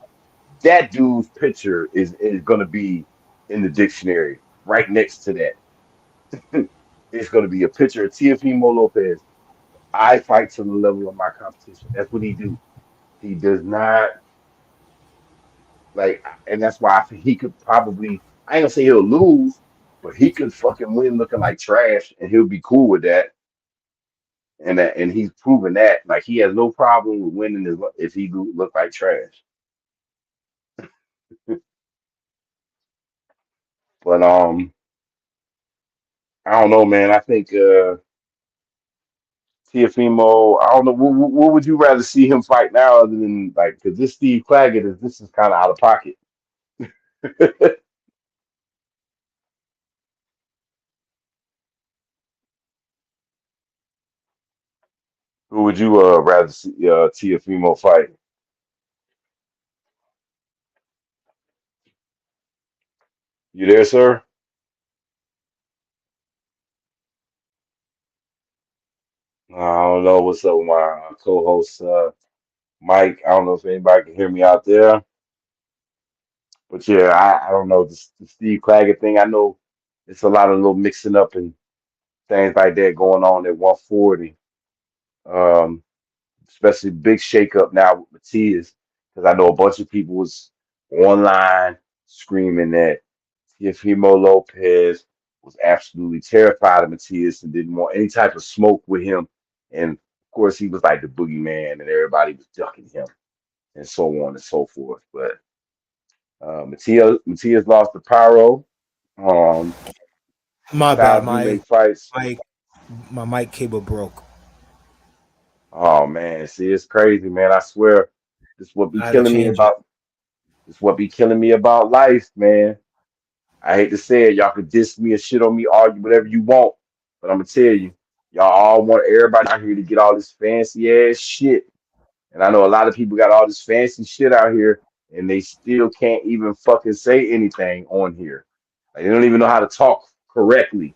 That dude's picture is gonna be in the dictionary right next to that. It's gonna be a picture of Teofimo Lopez. I fight to the level of my competition. That's what he do. He does not like, and that's why I think he could probably. I ain't gonna say he'll lose, but he could fucking win looking like trash, and he'll be cool with that. And he's proven that. Like he has no problem with winning if he look like trash. But I don't know, man. I think Teofimo. I don't know. What would you rather see him fight now, other than like because this Steve Claggett this is kind of out of pocket. Who would you rather see Teofimo fight? You there, sir? I don't know what's up with my co-host Mike. I don't know if anybody can hear me out there, but yeah, I don't know the Steve Claggett thing. I know it's a lot of little mixing up and things like that going on at 140. Um, Especially big shakeup now with Matias, because I know a bunch of people was online screaming that Teofimo Lopez was absolutely terrified of Matias and didn't want any type of smoke with him. And of course, he was like the boogeyman, and everybody was ducking him, and so on and so forth. But Matias lost to Pyro. Um, My bad. Styles do make fights. My my mic cable broke. Oh man, see, it's crazy, man. I swear, this what be I had to killing me change it. about this what be killing me about life, man. I hate to say it, y'all could diss me and shit on me, argue whatever you want, but I'm gonna tell you, y'all all want everybody out here to get all this fancy ass shit. And I know a lot of people got all this fancy shit out here, and they still can't even fucking say anything on here. Like they don't even know how to talk correctly.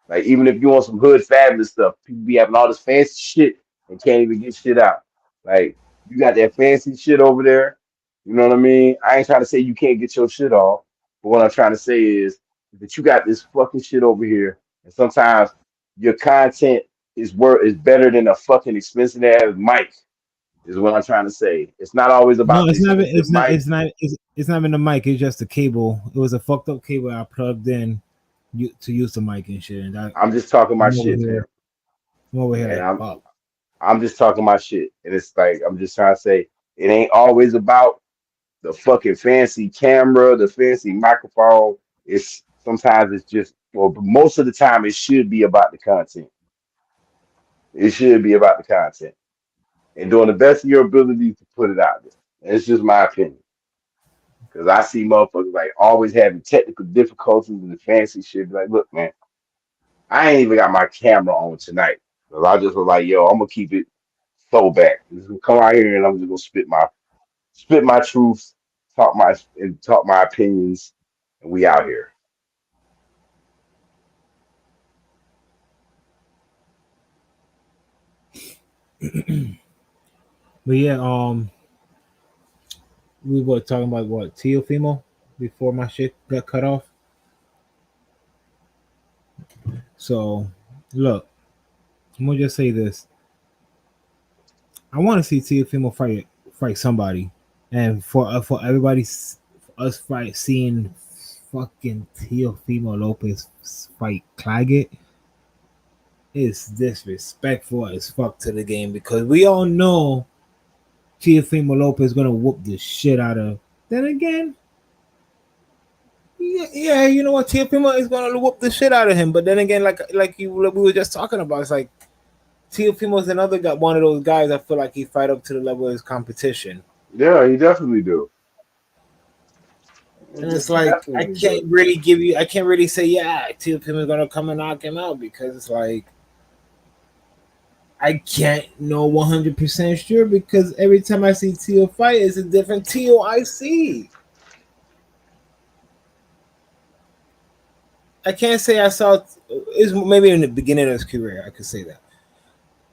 Like even if you want some hood fabulous stuff, people be having all this fancy shit and can't even get shit out. Like you got that fancy shit over there. You know what I mean? I ain't trying to say you can't get your shit off, but what I'm trying to say is that you got this fucking shit over here, and sometimes your content is better than a fucking expensive ass mic. Is what I'm trying to say. It's not always No, about the it's not. expensive mic. It's not even the mic. It's just the cable. It was a fucked up cable I plugged in to use the mic and shit. And I'm just talking my I'm over shit, here. fam. I'm over here And like I'm fuck. I'm just talking my shit. And it's like I'm just trying to say it ain't always about the fucking fancy camera, the fancy microphone. It's sometimes it's just well, but most of the time it should be about the content. It should be about the content and doing the best of your ability to put it out there. And it's just my opinion. Because I see motherfuckers like always having technical difficulties and the fancy shit. Like, look, man, I ain't even got my camera on tonight. Because I just was like, yo, I'm gonna keep it so back. Just gonna come out here and I'm just gonna spit my truth, talk my opinions, and we out here. But yeah, we were talking about what Teofimo before my shit got cut off. So look, I'm gonna just say this: I want to see Teofimo fight somebody, and for everybody, for us fight seeing fucking Teofimo Lopez fight Claggett is disrespectful as fuck to the game because we all know Teofimo Lopez gonna whoop the shit out of. Then again, yeah, you know what? Teofimo is gonna whoop the shit out of him. But then again, we were just talking about, it's like Teofimo is another guy, one of those guys. I feel like he fight up to the level of his competition, Yeah, he definitely do. and it's He like definitely do. I can't really say yeah, Teofimo is gonna come and knock him out because it's like I can't know 100% sure because every time I see Teo fight, it's a different Teo I see. I can't say I saw. It's maybe in the beginning of his career, I could say that,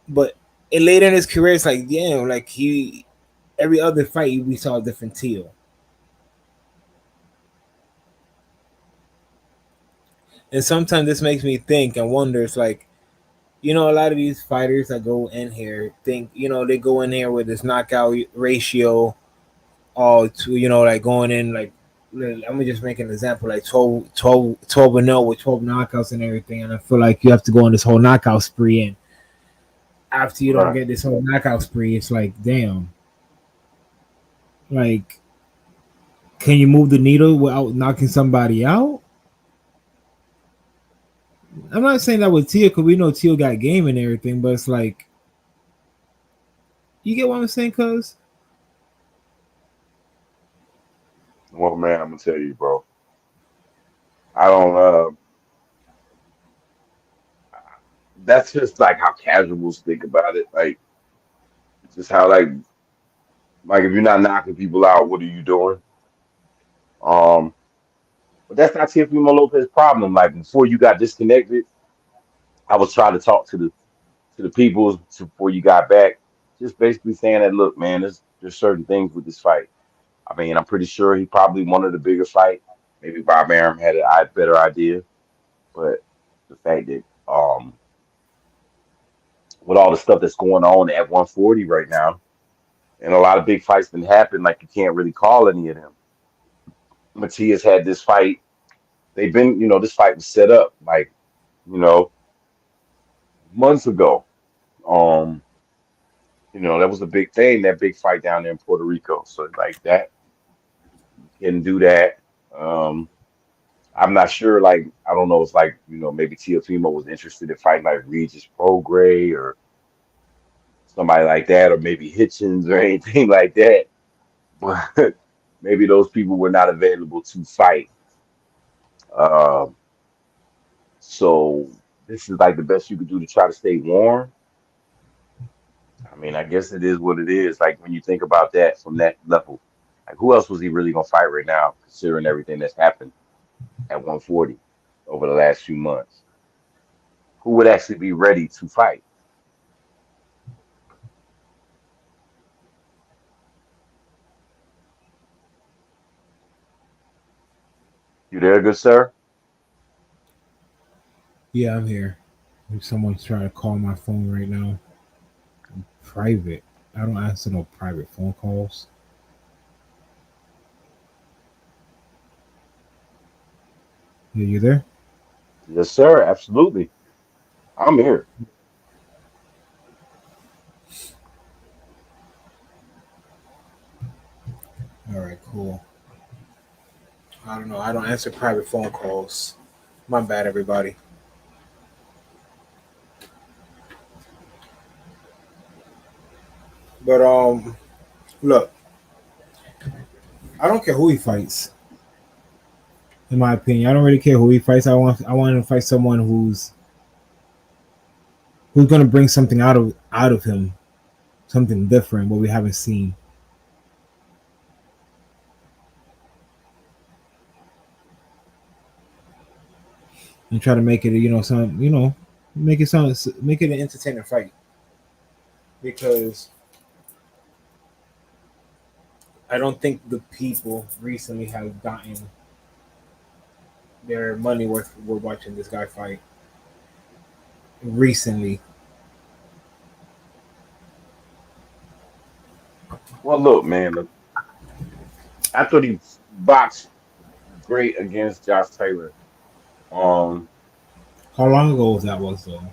but later in his career, it's like damn, like he every other fight we saw a different Teo, and sometimes this makes me think and wonder. It's like a lot of these fighters that go in here think they go in here with this knockout ratio, all to like going in like. Let me just make an example, like 12 and 0 with 12 knockouts and everything. And I feel like you have to go on this whole knockout spree. And after you don't Right. get this whole knockout spree, it's like, damn, like, can you move the needle without knocking somebody out? I'm not saying that with Teal because we know Teal got game and everything, but it's like, you get what I'm saying? Cause Well, man, I'm gonna tell you, bro. I don't. That's just like how casuals think about it. Like, just how like if you're not knocking people out, what are you doing? Um, but that's not Teofimo Lopez's problem. Like before you got disconnected, I was trying to talk to the people before you got back, just basically saying that look, man, there's certain things with this fight. I mean, I'm pretty sure he probably wanted a bigger fight. Maybe Bob Arum had a better idea, but the fact that with all the stuff that's going on at 140 right now, and a lot of big fights been happen, like you can't really call any of them. Matias had this fight. They've been, this fight was set up like, you know, months ago. Um, that was a big thing, that big fight down there in Puerto Rico. So like that, can do that. Um, I'm not sure. Like, I don't know. It's like maybe Teofimo was interested in fighting like Regis Prograis or somebody like that, or maybe Hitchens or anything like that. But maybe those people were not available to fight. Um, so this is like the best you could do to try to stay warm. I mean, I guess it is what it is. Like when you think about that from that level, like who else was he really gonna fight right now, considering everything that's happened at 140 over the last few months? who would actually be ready to fight. You there, good sir? Yeah, I'm here. If someone's trying to call my phone right now, private. I don't answer no private phone calls. Yeah, you there? Yes, sir. Absolutely. I'm here. All right, cool. I don't know. I don't answer private phone calls. My bad, everybody. But look, I don't care who he fights. In my opinion, I don't really care who he fights. I want him to fight someone who's gonna bring something out of him, something different, what we haven't seen, and try to make it, make it an entertaining fight. Because I don't think the people recently have gotten their money worth. We're watching this guy fight recently. Well, look, man. Look, I thought he boxed great against Josh Taylor. Um, How long ago was that? Was though?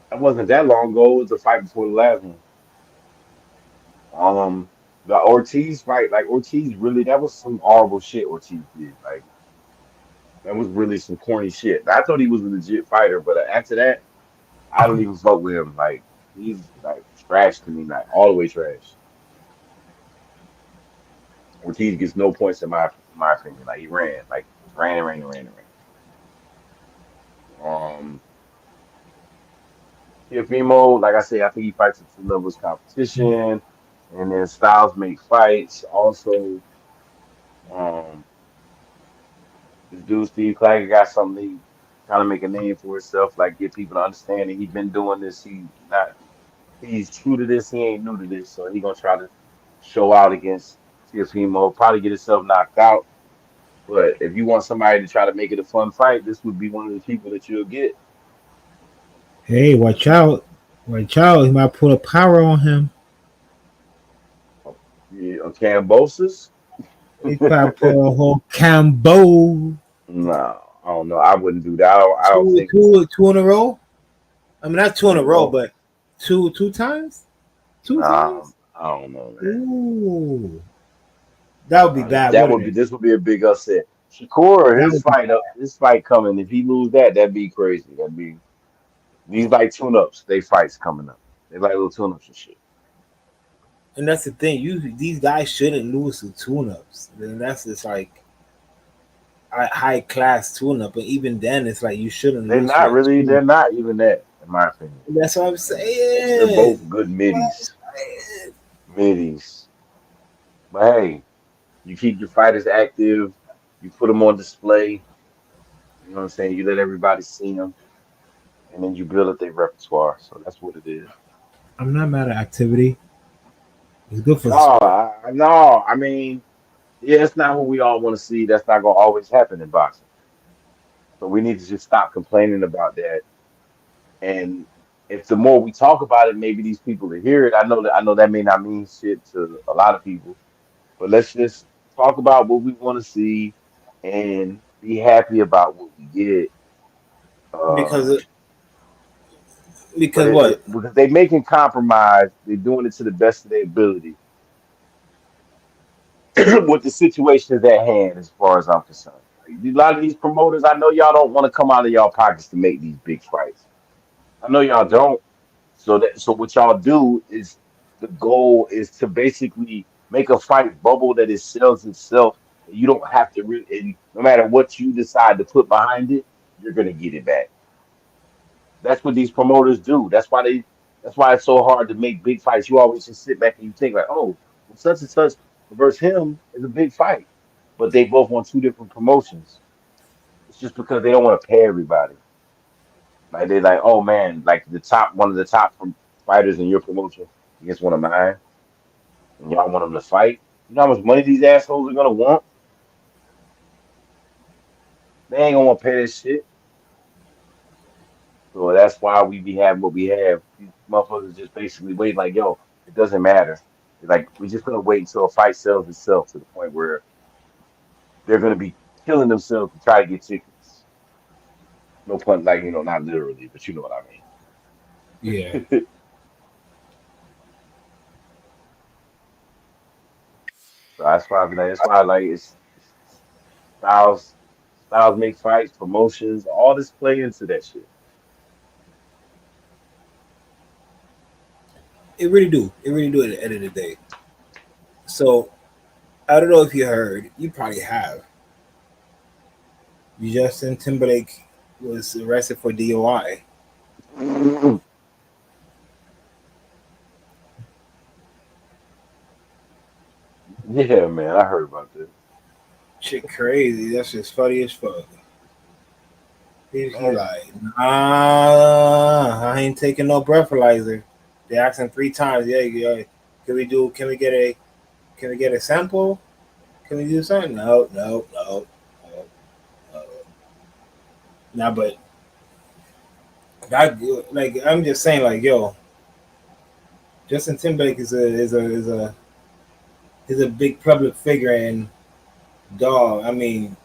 that wasn't that long ago. It was the fight before the last one. Um, the Ortiz fight, like Ortiz really, that was some horrible shit Ortiz did. Like that was really some corny shit. I thought he was a legit fighter, but after that, I don't even fuck with him. Like he's like trash to me, like all the way trash. Ortiz gets no points in my opinion. Like he ran, like just ran and ran and ran and ran. Teofimo, like I said, I think he fights at two levels competition, and then styles make fights. Also, um, this dude Steve Claggett got something he trying to make a name for himself, like get people to understand that he's been doing this. He's true to this. He ain't new to this, so he gonna try to show out against Teofimo. Probably get himself knocked out. But if you want somebody to try to make it a fun fight, this would be one of the people that you'll get. Hey, watch out! Watch out! He might pull a power on him. Yeah, Cambosis? He might pull a whole combo. No, I don't know. I wouldn't do that. I don't Two, think two, two in a row. I mean, not two in in a a row, row. but two times. Two Nah, times. I don't know, man. Ooh, that would be bad, That wouldn't would be it? this would be a big upset. Shakur, That would be bad. his fight coming. If he lose that, that'd be crazy. That'd be these like tune-ups. They fights coming up. They like little tune-ups and shit. And that's the thing. These guys shouldn't lose to tune-ups. Then that's just like a high class tune-up. But even then, it's like you shouldn't They're lose to not a really. tune-up. They're not even that, in my opinion. That's what I'm They're saying. both good That's what I'm middies. saying. Middies. But hey, you keep your fighters active. You put them on display. You know what I'm saying? You let everybody see them, and then you build up their repertoire. So that's what it is. I'm not mad at activity. It's good for No, the sport. no. I mean, yeah, it's not what we all want to see. That's not gonna always happen in boxing. So we need to just stop complaining about that. And if the more we talk about it, maybe these people will hear it. I know that may not mean shit to a lot of people, but let's just talk about what we want to see and be happy about what we get. Because Um, but what? because they making compromise, they're doing it to the best of their ability with the situations at hand, as far as I'm concerned. Like, a lot of these promoters, I know y'all don't want to come out of y'all pockets to make these big fights. I know y'all don't. So what y'all do is the goal is to basically make a fight bubble that it sells itself. You don't have to really, and no matter what you decide to put behind it, you're gonna get it back. That's what these promoters do. That's why it's so hard to make big fights. You always just sit back and you think like, oh, well, such and such versus him is a big fight, but they both want two different promotions. It's just because they don't want to pay everybody. Like they like, oh man, like one of the top fighters in your promotion against one of mine, and y'all want them to fight. You know how much money these assholes are gonna want? They ain't gonna want to pay this shit. So that's why we be having what we have. These motherfuckers just basically wait like, yo, it doesn't matter. Like we're just gonna wait until a fight sells itself to the point where they're gonna be killing themselves to try to get tickets. No pun, like not literally, but you know what I Yeah. mean. So that's why it's styles make fights, promotions, all this play into that shit. It really do. It really do at the end of the day. So I don't know if you heard. You probably have. Justin Timberlake was arrested for DOI. Yeah, man, I heard about this. Shit crazy. That's just funny as fuck. He Man, like, nah, I ain't taking no breathalyzer. They asked him 3 times. Yeah, yeah. Can we do? Can we get a sample? Can we do something? No, no, no, no, no. Nah, but that like I'm just saying, like, yo, Justin Timberlake is a big public figure, and dog. I mean,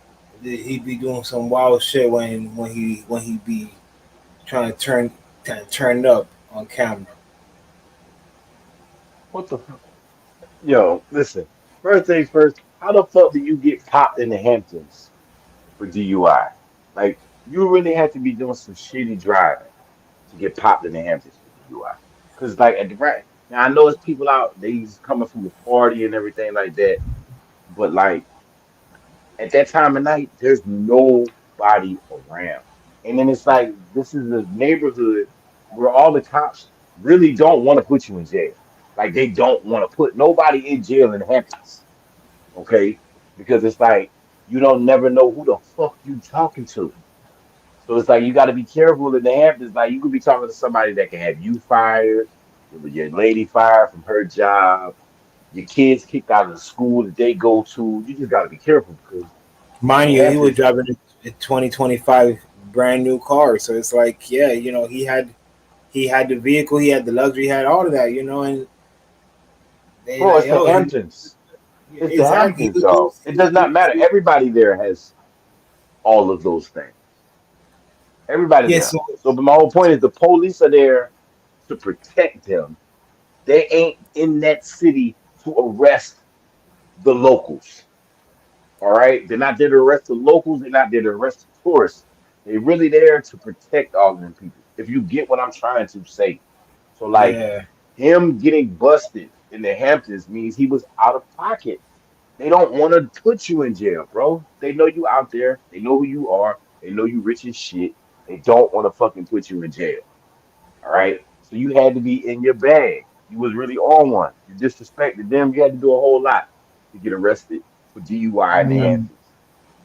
he be doing some wild shit when he be trying to turn up on camera. what the fuck? Yo, listen. First things first, how the fuck do you get popped in the Hamptons for DUI? Like, you really have to be doing some shitty driving to get popped in the Hamptons for DUI. Because, like, at the right now, I know it's people out, they just coming from a party and everything like that. But, like, at that time of night, there's nobody around. And then it's like, this is a neighborhood where all the cops really don't want to put you in jail. Like, they don't want to put nobody in jail in Hamptons, okay? Because it's like, you don't never know who the fuck you talking to. So it's like, you got to be careful in the Hamptons. Like, you could be talking to somebody that can have you fired, your lady fired from her job, your kids kicked out of the school that they go to. You just got to be careful because in Mind the you, he was Hamptons, driving a 2025 brand new car, so it's like, yeah, he had the vehicle, he had the luxury, he had all of that, and they bro, like, it's the oh, Hamptons. It's the exactly. Hamptons, dog. It does not matter. Everybody there has all of those things. Everybody Yeah, there. so So, but my whole point is the police are there to protect them. They ain't in that city to arrest the locals. All right? They're not there to arrest the locals. They're not there to arrest the tourists. They're really there to protect all of them people. If you get what I'm trying to say. So, like, yeah, him getting busted in the Hamptons means he was out of pocket. They don't want to put you in jail, bro. They know you out there. They know who you are. They know you rich as shit. They don't want to fucking put you in jail. All right. So you had to be in your bag. You was really on one. You disrespected them. You had to do a whole lot to get arrested for DUI in the man, Hamptons.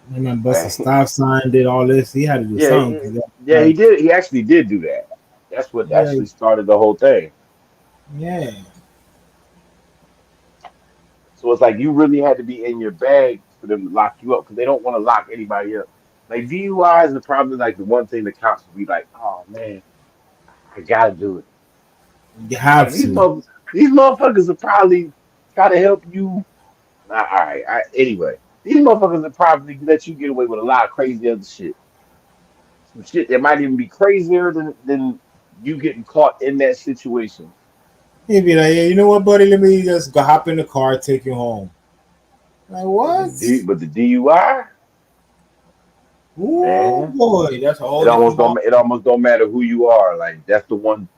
man, bust a Like, stop sign, did all this. He had to do yeah, something because, yeah, he like, did. He actually did do that. That's what yeah, actually started the whole thing. yeah, So it's like you really had to be in your bag for them to lock you up because they don't want to lock anybody up. Like DUI is probably like the one thing the cops would be like, "Oh man, I gotta do it." you Like have to. these motherfuckers will probably try to help you. Nah, all right, anyway, these motherfuckers will probably let you get away with a lot of crazy other shit. Some shit that might even be crazier than you getting caught in that situation. He'd be like, yeah, you know what, buddy? Let me just go hop in the car, take you home. Like, what? But the DUI, Oh man. boy, that's a It whole almost different don't ball. it almost don't matter who you are. Like that's the one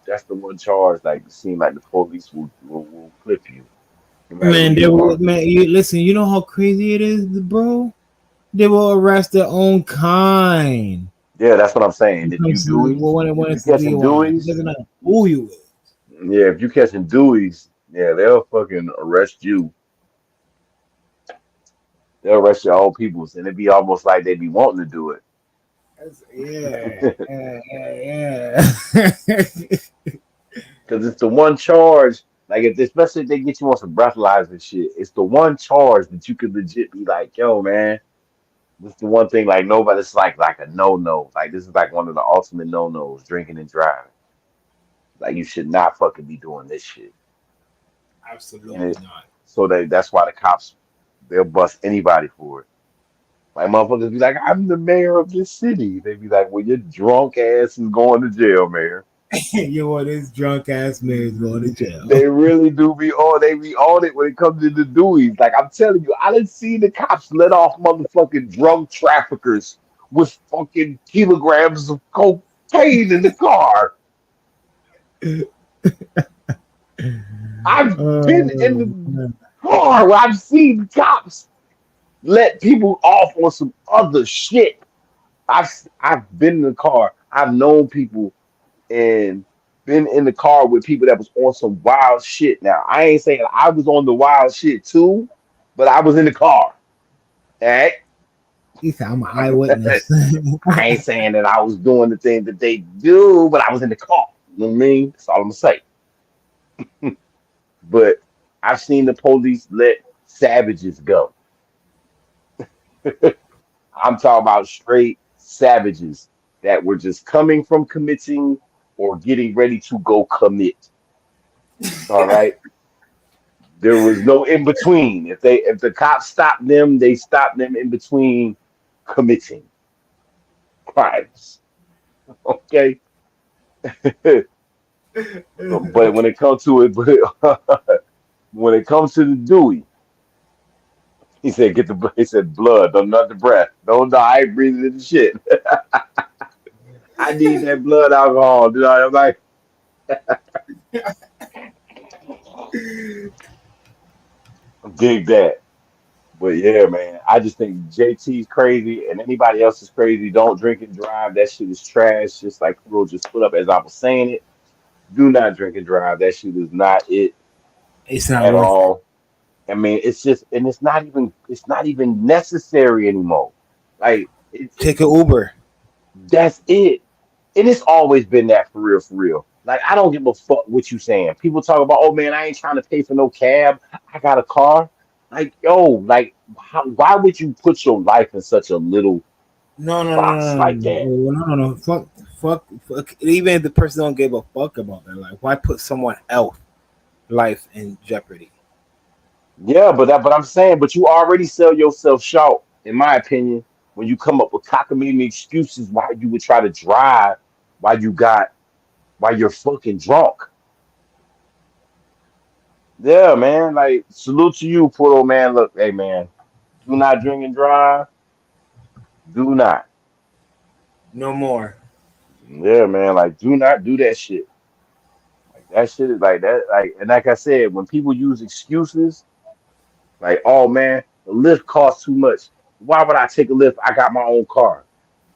charge. Like it seems like the police will clip you no matter who Man, you are. listen. You know how crazy it is, bro. They will arrest their own kind. Yeah, that's what I'm When saying. it comes to when If you it's a catching DUI, it Deweys, doesn't matter who you is. yeah, if you catching Deweys, yeah, they'll fucking arrest you. They'll arrest your own peoples, and it'd be almost like they be wanting to do it. Yeah, yeah. Because it's the one charge. Like if especially if they get you on some breathalyzer shit, it's the one charge that you could legit be like, yo, man, this is the one thing like nobody's like a no. Like this is like one of the ultimate no-nos, drinking and driving. Like you should not fucking be doing this shit. And Absolutely it not. so that's why the cops they'll bust anybody for it. Like motherfuckers be like, I'm the mayor of this city. They be like, well, your drunk ass is going to jail, mayor. You want this drunk ass man is going to jail. They really do be on. They be on it when it comes to the Deweys. Like I'm telling you, I didn't see the cops let off motherfucking drug traffickers with fucking kilograms of cocaine in the car. I've been in the Man. car where I've seen cops let people off on some other shit. I've been in the car. I've known people and been in the car with people that was on some wild shit. Now, I ain't saying I was on the wild shit too, but I was in the car. All right. He said, I'm an eyewitness. I ain't saying that I was doing the thing that they do, but I was in the car. You know what I mean? That's all I'm gonna say. But I've seen the police let savages go. I'm talking about straight savages that were just coming from committing or getting ready to go commit. All right. There was no in between. If the cops stopped them, they stopped them in between committing crimes. Okay. But when it comes to it, when it comes to the Dewey, he said, "Get the." He said, "Blood, don't not the breath. Don't die. I ain't breathing in the shit. I need that blood alcohol." You know, I'm like, dig that. But yeah, man, I just think JT's crazy and anybody else is crazy. Don't drink and drive. That shit is trash. Just like Kuro just put up as I was saying it. Do not drink and drive. That shit is not it It's not at worth it. all. I mean, it's just, and it's not even necessary anymore. Like Take an Uber. that's it. And it's always been that for real, for real. Like I don't give a fuck what you saying. People talk about, oh man, I ain't trying to pay for no cab. I got a car. Like yo, like why would you put your life in such a little No, no, no, box no, like no, that? no, no, no. Fuck. Even if the person don't give a fuck about their life, why put someone else life in jeopardy? Yeah, but I'm saying, but you already sell yourself short, in my opinion, when you come up with cockamamie excuses why you would try to drive while you got while you're fucking drunk. Yeah, man. Like salute to you, poor old man. Look, hey man, do not drink and drive. Do not. No more. Yeah, man. Like do not do that shit. Like that shit is like that. Like and like I said, when people use excuses, like, oh man, the lift costs too much. Why would I take a lift? I got my own car.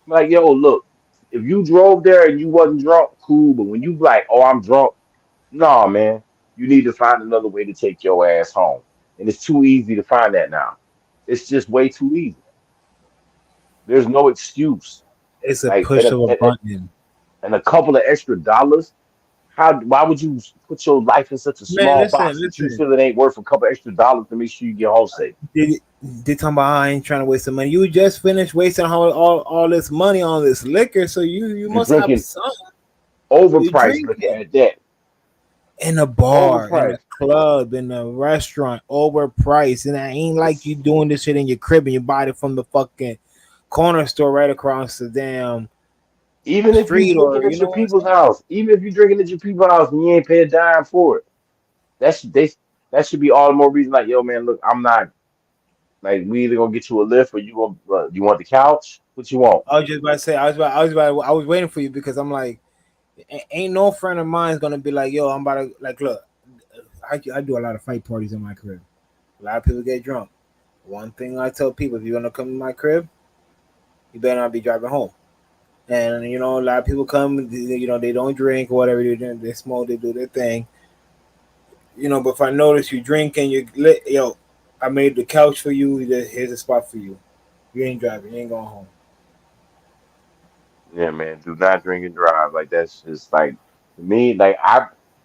I'm like, yo, look, if you drove there and you wasn't drunk, cool. But when you like, oh, I'm drunk, no, man, you need to find another way to take your ass home. And it's too easy to find that now. It's just way too easy. There's no excuse. It's a Like, push of a button. and a couple of extra dollars. Why would you put your life in such a Man, small box that you listen. feel it ain't worth a couple extra dollars to make sure you get home safe? They talking about I ain't trying to waste the money. You just finished wasting all this money on this liquor, so you You're must have drinking some. You overpriced liquor drinking at that. in a bar, in a Overpriced. club, in a restaurant, overpriced, and I ain't like you doing this shit in your crib and you buy it from the fucking corner store right across the damn Even if you street, drinking or at you know your what I'm people's saying? house, even if you drinking at your people's house and you ain't pay a dime for it, that should be all the more reason. Like, yo, man, look, I'm not like we either gonna get you a lift or you want the couch? What you want? I was just about to say, I was waiting for you because I'm like, ain't no friend of mine's gonna be like, yo, I'm about to like, look, I do a lot of fight parties in my crib. A lot of people get drunk. One thing I tell people: if you're gonna come to my crib, you better not be driving home. And you know, a lot of people come. You know, they don't drink or whatever they do. They smoke. They do their thing. You know, but if I notice you drinking, you lit. Yo, I made the couch for you. Here's a spot for you. You ain't driving. You ain't going home. Yeah, man. Do not drink and drive. Like that's just like to me. Like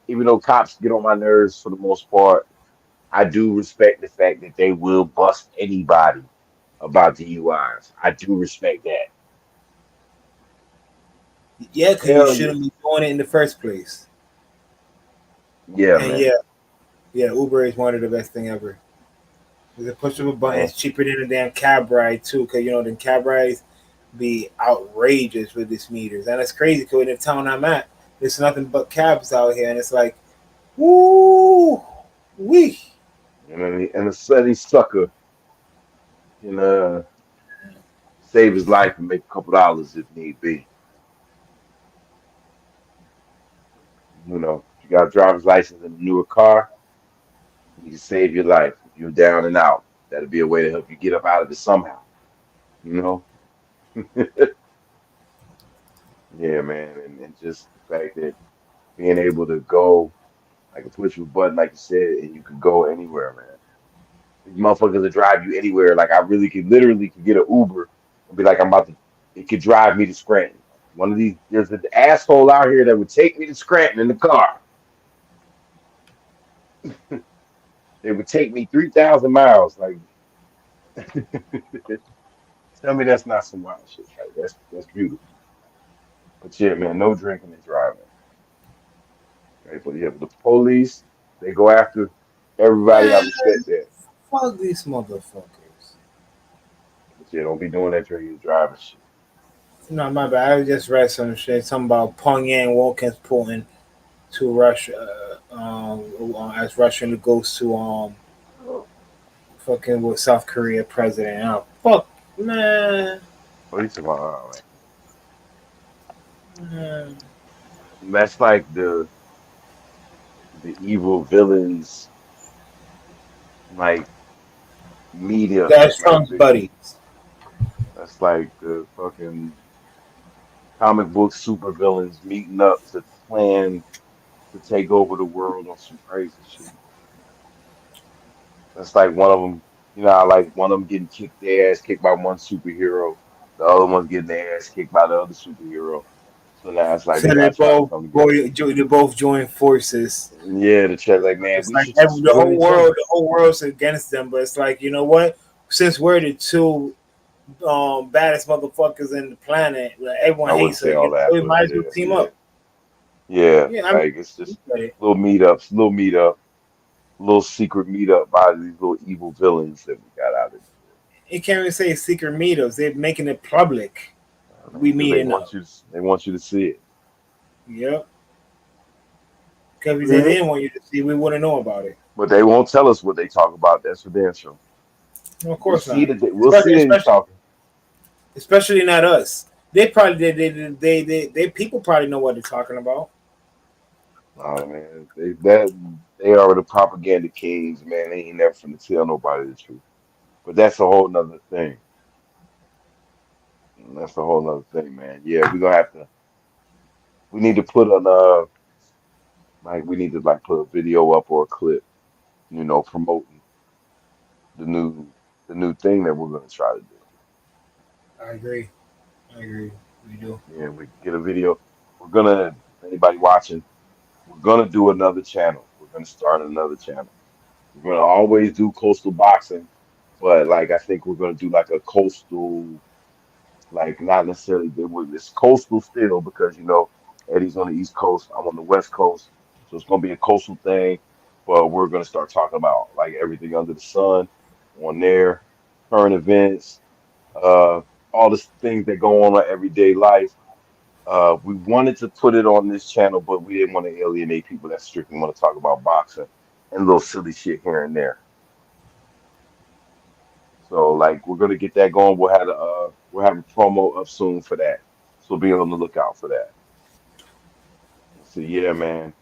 even though cops get on my nerves for the most part, I do respect the fact that they will bust anybody about DUIs. I do respect that. Yeah, because you Hell yeah, shouldn't be doing it in the first place. yeah, And man. yeah, Uber is one of the best thing ever. It's a push of a button. Man, It's cheaper than a damn cab ride too, because the cab rides be outrageous with these meters, and it's crazy because in the town I'm at, there's nothing but cabs out here, and it's like, woo, wee. and a steady sucker can save his life and make a couple dollars if need be. If you got a driver's license and a newer car, you can save your life if you're down and out. That'll be a way to help you get up out of it somehow. You know? Yeah, man. And just the fact that being able to go, like a push of a button, like you said, and you can go anywhere, man. These motherfuckers will drive you anywhere. Like I really could literally could get an Uber and be like, it could drive me to Scranton. One of these, there's an asshole out here that would take me to Scranton in the car. They would take me 3,000 miles. Like, tell me that's not some wild shit. Like, that's beautiful. But yeah, man, no drinking and driving. Okay, but yeah, but the police, they go after everybody. I Man, respect that. fuck these motherfuckers. But yeah, don't be doing that drinking and driving shit. No, my bad. I just read some shit. Something about Pyongyang welcomes Putin to Russia, as Russia goes to fucking with South Korea president. Oh, fuck, man. What are you talking about? Oh, Man. man. That's like the evil villains, like media, That's like Trump's buddies. that's like the fucking comic book super villains meeting up to plan to take over the world on some crazy shit. That's like one of them, how, like one of them getting kicked their ass kicked by one superhero, the other one's getting their ass kicked by the other superhero. So now it's like So they they gotta try to both come together. they both join forces. Yeah, the chat like, man, It's we like should just fill each other. the whole world's against them. But it's like, you know what? Since we're the two baddest motherfuckers in the planet, like, everyone I wouldn't hates say us. all that, We but might as well yeah, team yeah, up. yeah. Yeah, I mean, Like it's just look at it. little meetup, little secret meetup by these little evil villains that we got out of You can't even say secret meetups. They're making it public. We because they meeting up. want you to, they want you to see it. Yep. Because if they Yeah. didn't want you to see, we wouldn't know about it. But they won't tell us what they talk about. That's for damn sure. No, of We'll course see not. that we'll see that he's talking. Especially not us. They probably they people probably know what they're talking about. Oh man, they are the propaganda kings, man. They ain't never finna tell nobody the truth. But that's a whole nother thing. That's a whole nother thing, man. Yeah, we're gonna have to. We need to put on like we need to like put a video up or a clip, promoting the new the new thing that we're gonna try to do. I agree. I agree. We do. Yeah, we get a video. We're gonna anybody watching, we're gonna do another channel. We're gonna start another channel. We're gonna always do coastal boxing, but like I think we're gonna do like a coastal, like not necessarily it's coastal still because Eddie's on the East Coast, I'm on the West Coast, so it's gonna be a coastal thing. But we're gonna start talking about like everything under the sun on there, current events, uh, all the things that go on in everyday life. We wanted to put it on this channel, but we didn't want to alienate people that strictly want to talk about boxing and little silly shit here and there. So like we're gonna get that going. We'll have a promo up soon for that. So be on the lookout for that. So yeah, man.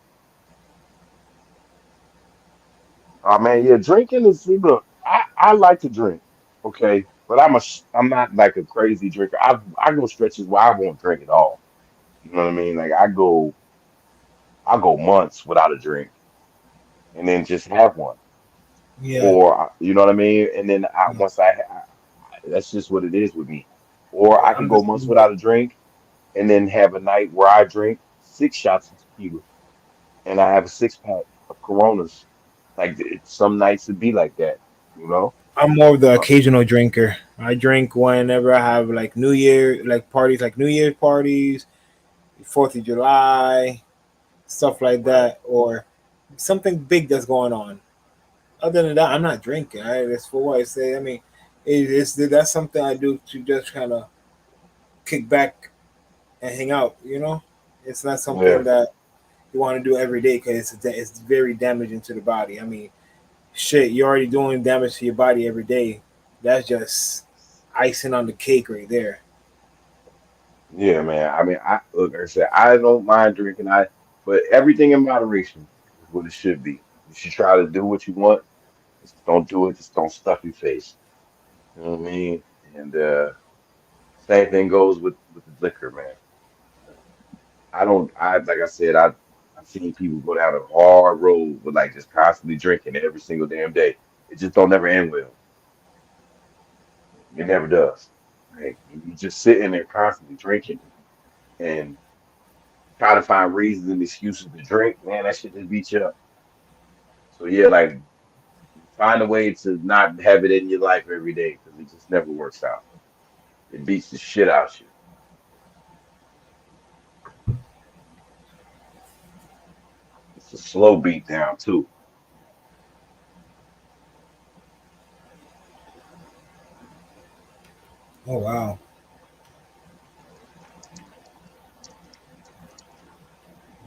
Oh man, yeah, drinking is see, look, I like to drink, okay, but I'm not like a crazy drinker. I go stretches where I won't drink at all. You know what I mean? Like I go months without a drink and then just have one. Yeah. Or you know what I mean? And then once that's just what it is with me. Or I can I'm the go months same way. without a drink. and then have a night where I drink 6 shots of tequila and I have a 6 pack of Coronas. Like some nights it be like that, you know. I'm more of the Uh, occasional drinker. I drink whenever I have like New Year, like parties, like New Year's parties, Fourth of July, stuff like right. that, or something big that's going on. Other than that, I'm not drinking. That's for what I say. I mean, it's that's something I do to just kind of kick back and hang out. It's not something Yeah, that you want to do every day because it's very damaging to the body. I mean, shit, you're already doing damage to your body every day. That's just icing on the cake right there. yeah, man. I mean, I look, like I said, I don't mind drinking. But everything in moderation is what it should be. You should try to do what you want. Just don't do it. Just don't stuff your face. You know what I mean? And same thing goes with the liquor, man. I don't. I like I said, I've seen people go down a hard road with like just constantly drinking every single damn day. It just don't never end well. It never does. Like you just sitting there constantly drinking and trying to find reasons and excuses to drink, man, that shit just beats you up. So yeah, like find a way to not have it in your life every day because it just never works out. It beats the shit out you. It's a slow beat down too. Oh wow,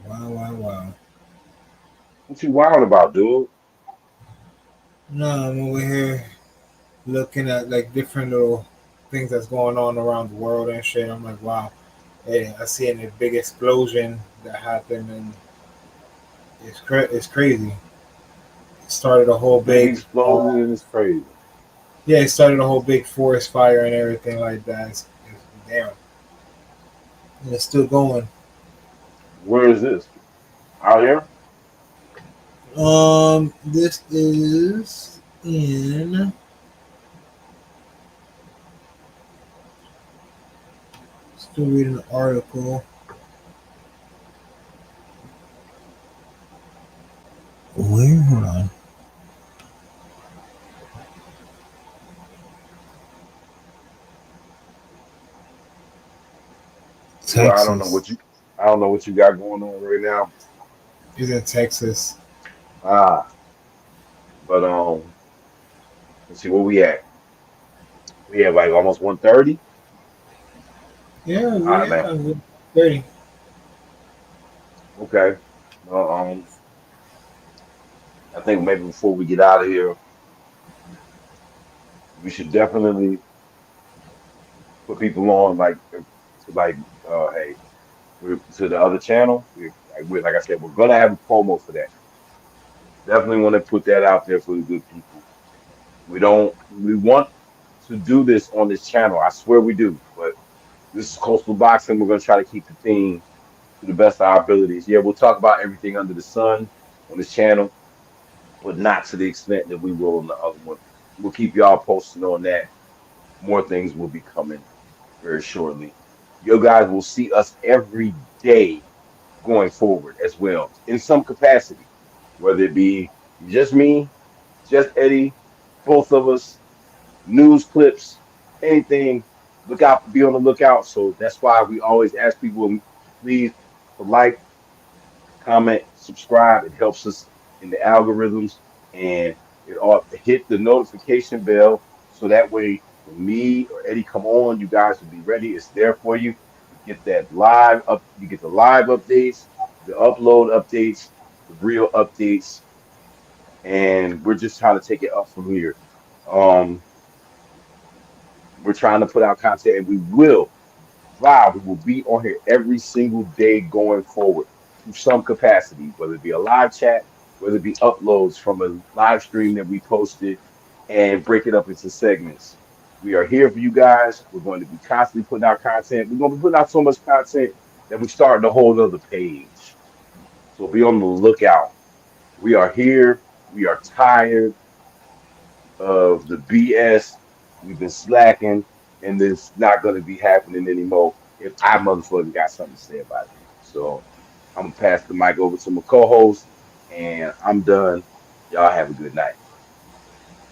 wow, wow, wow. What you wild about, dude? No, I'm over here looking at like different little things that's going on around the world and shit. I'm like, wow. Hey, I see a big explosion that happened, and it's crazy. It started a A whole big big, explosion is crazy. yeah, it started a whole big forest fire and everything like that. Damn, and it's still going. Where is this? Out here? This is in. Still reading the article. Where? Hold on. Well, I don't know Texas. what you I don't know what you got going on right now. Is in Texas. Ah, but let's see where we at. We have like almost 1:30. Yeah, All right, yeah. man. 30. Okay. Well, I think maybe before we get out of here, we should definitely put people on to like hey to the other channel. Like I said, we're gonna have a promo for that. Definitely want to put that out there for the good people. We want to do this on this channel. I swear we do. But this is Coastal Boxing. We're gonna try to keep the theme to the best of our abilities. Yeah, we'll talk about everything under the sun on this channel, but not to the extent that we will on the other one. We'll keep y'all posted on that. More things will be coming very shortly. You guys will see us every day going forward as well, in some capacity, whether it be just me, just Eddie, both of us, news clips, anything. Look out, be on the lookout. So that's why we always ask people, please, to like, comment, subscribe. It helps us in the algorithms and it ought to hit the notification bell so that way when me or Eddie come on, you guys will be ready. It's there for you. You get that live up, you get the live updates, the upload updates, the real updates, and we're just trying to take it up from here. Um, we're trying to put out content and we will. Wow, we will be on here every single day going forward to some capacity, whether it be a live chat, whether it be uploads from a live stream that we posted and break it up into segments. We are here for you guys. We're going to be constantly putting out content. We're going to be putting out so much content that we're starting a whole other page. So be on the lookout. We are here. We are tired of the BS. We've been slacking, and it's not going to be happening anymore. if I motherfucker got something to say about it. So I'm gonna pass the mic over to my co-host, and I'm done. Y'all have a good night.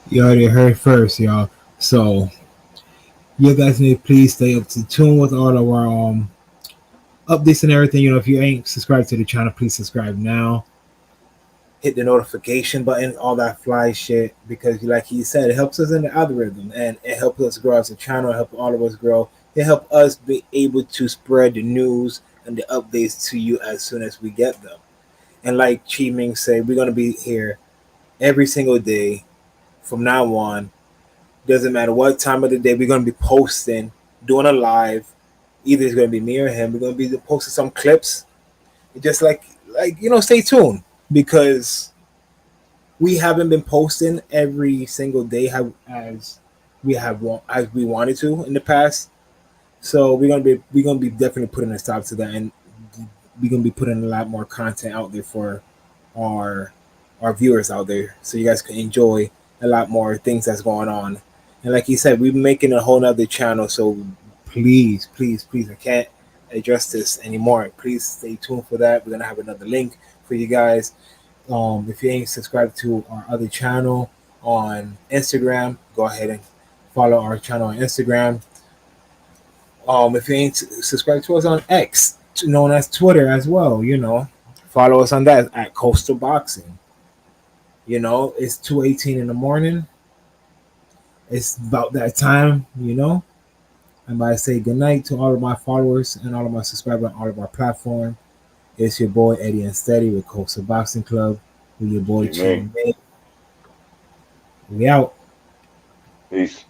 You already heard first, y'all. So you guys need to please stay up to tune with all of our updates and everything. You know, if you ain't subscribed to the channel, please subscribe now. Hit the notification button, all that fly shit, because like he said, it helps us in the algorithm and it helps us grow as a channel, it helps all of us grow. It helps us be able to spread the news and the updates to you as soon as we get them. And like Chi Ming said, we're gonna be here every single day from now on. Doesn't matter what time of the day, we're gonna be posting, doing a live. Either it's gonna be me or him. We're gonna be posting some clips. Just stay tuned because we haven't been posting every single day as we wanted to in the past. So we're gonna be definitely putting a stop to that, and we're gonna be putting a lot more content out there for our our viewers out there, so you guys can enjoy a lot more things that's going on. And like you said, we're making a whole nother channel, so please, please, please, I can't address this anymore. Please stay tuned for that. We're gonna have another link for you guys. If you ain't subscribed to our other channel on Instagram, go ahead and follow our channel on Instagram. If you ain't subscribed to us on X, known as Twitter as well, follow us on that at Coastal Boxing. It's 2:18 in the morning. It's about that time. I'm about to say goodnight to all of my followers and all of my subscribers on all of our platforms. It's your boy Eddie and Steady with Coastal Boxing Club. With your boy Amen. Chi. We out. Peace.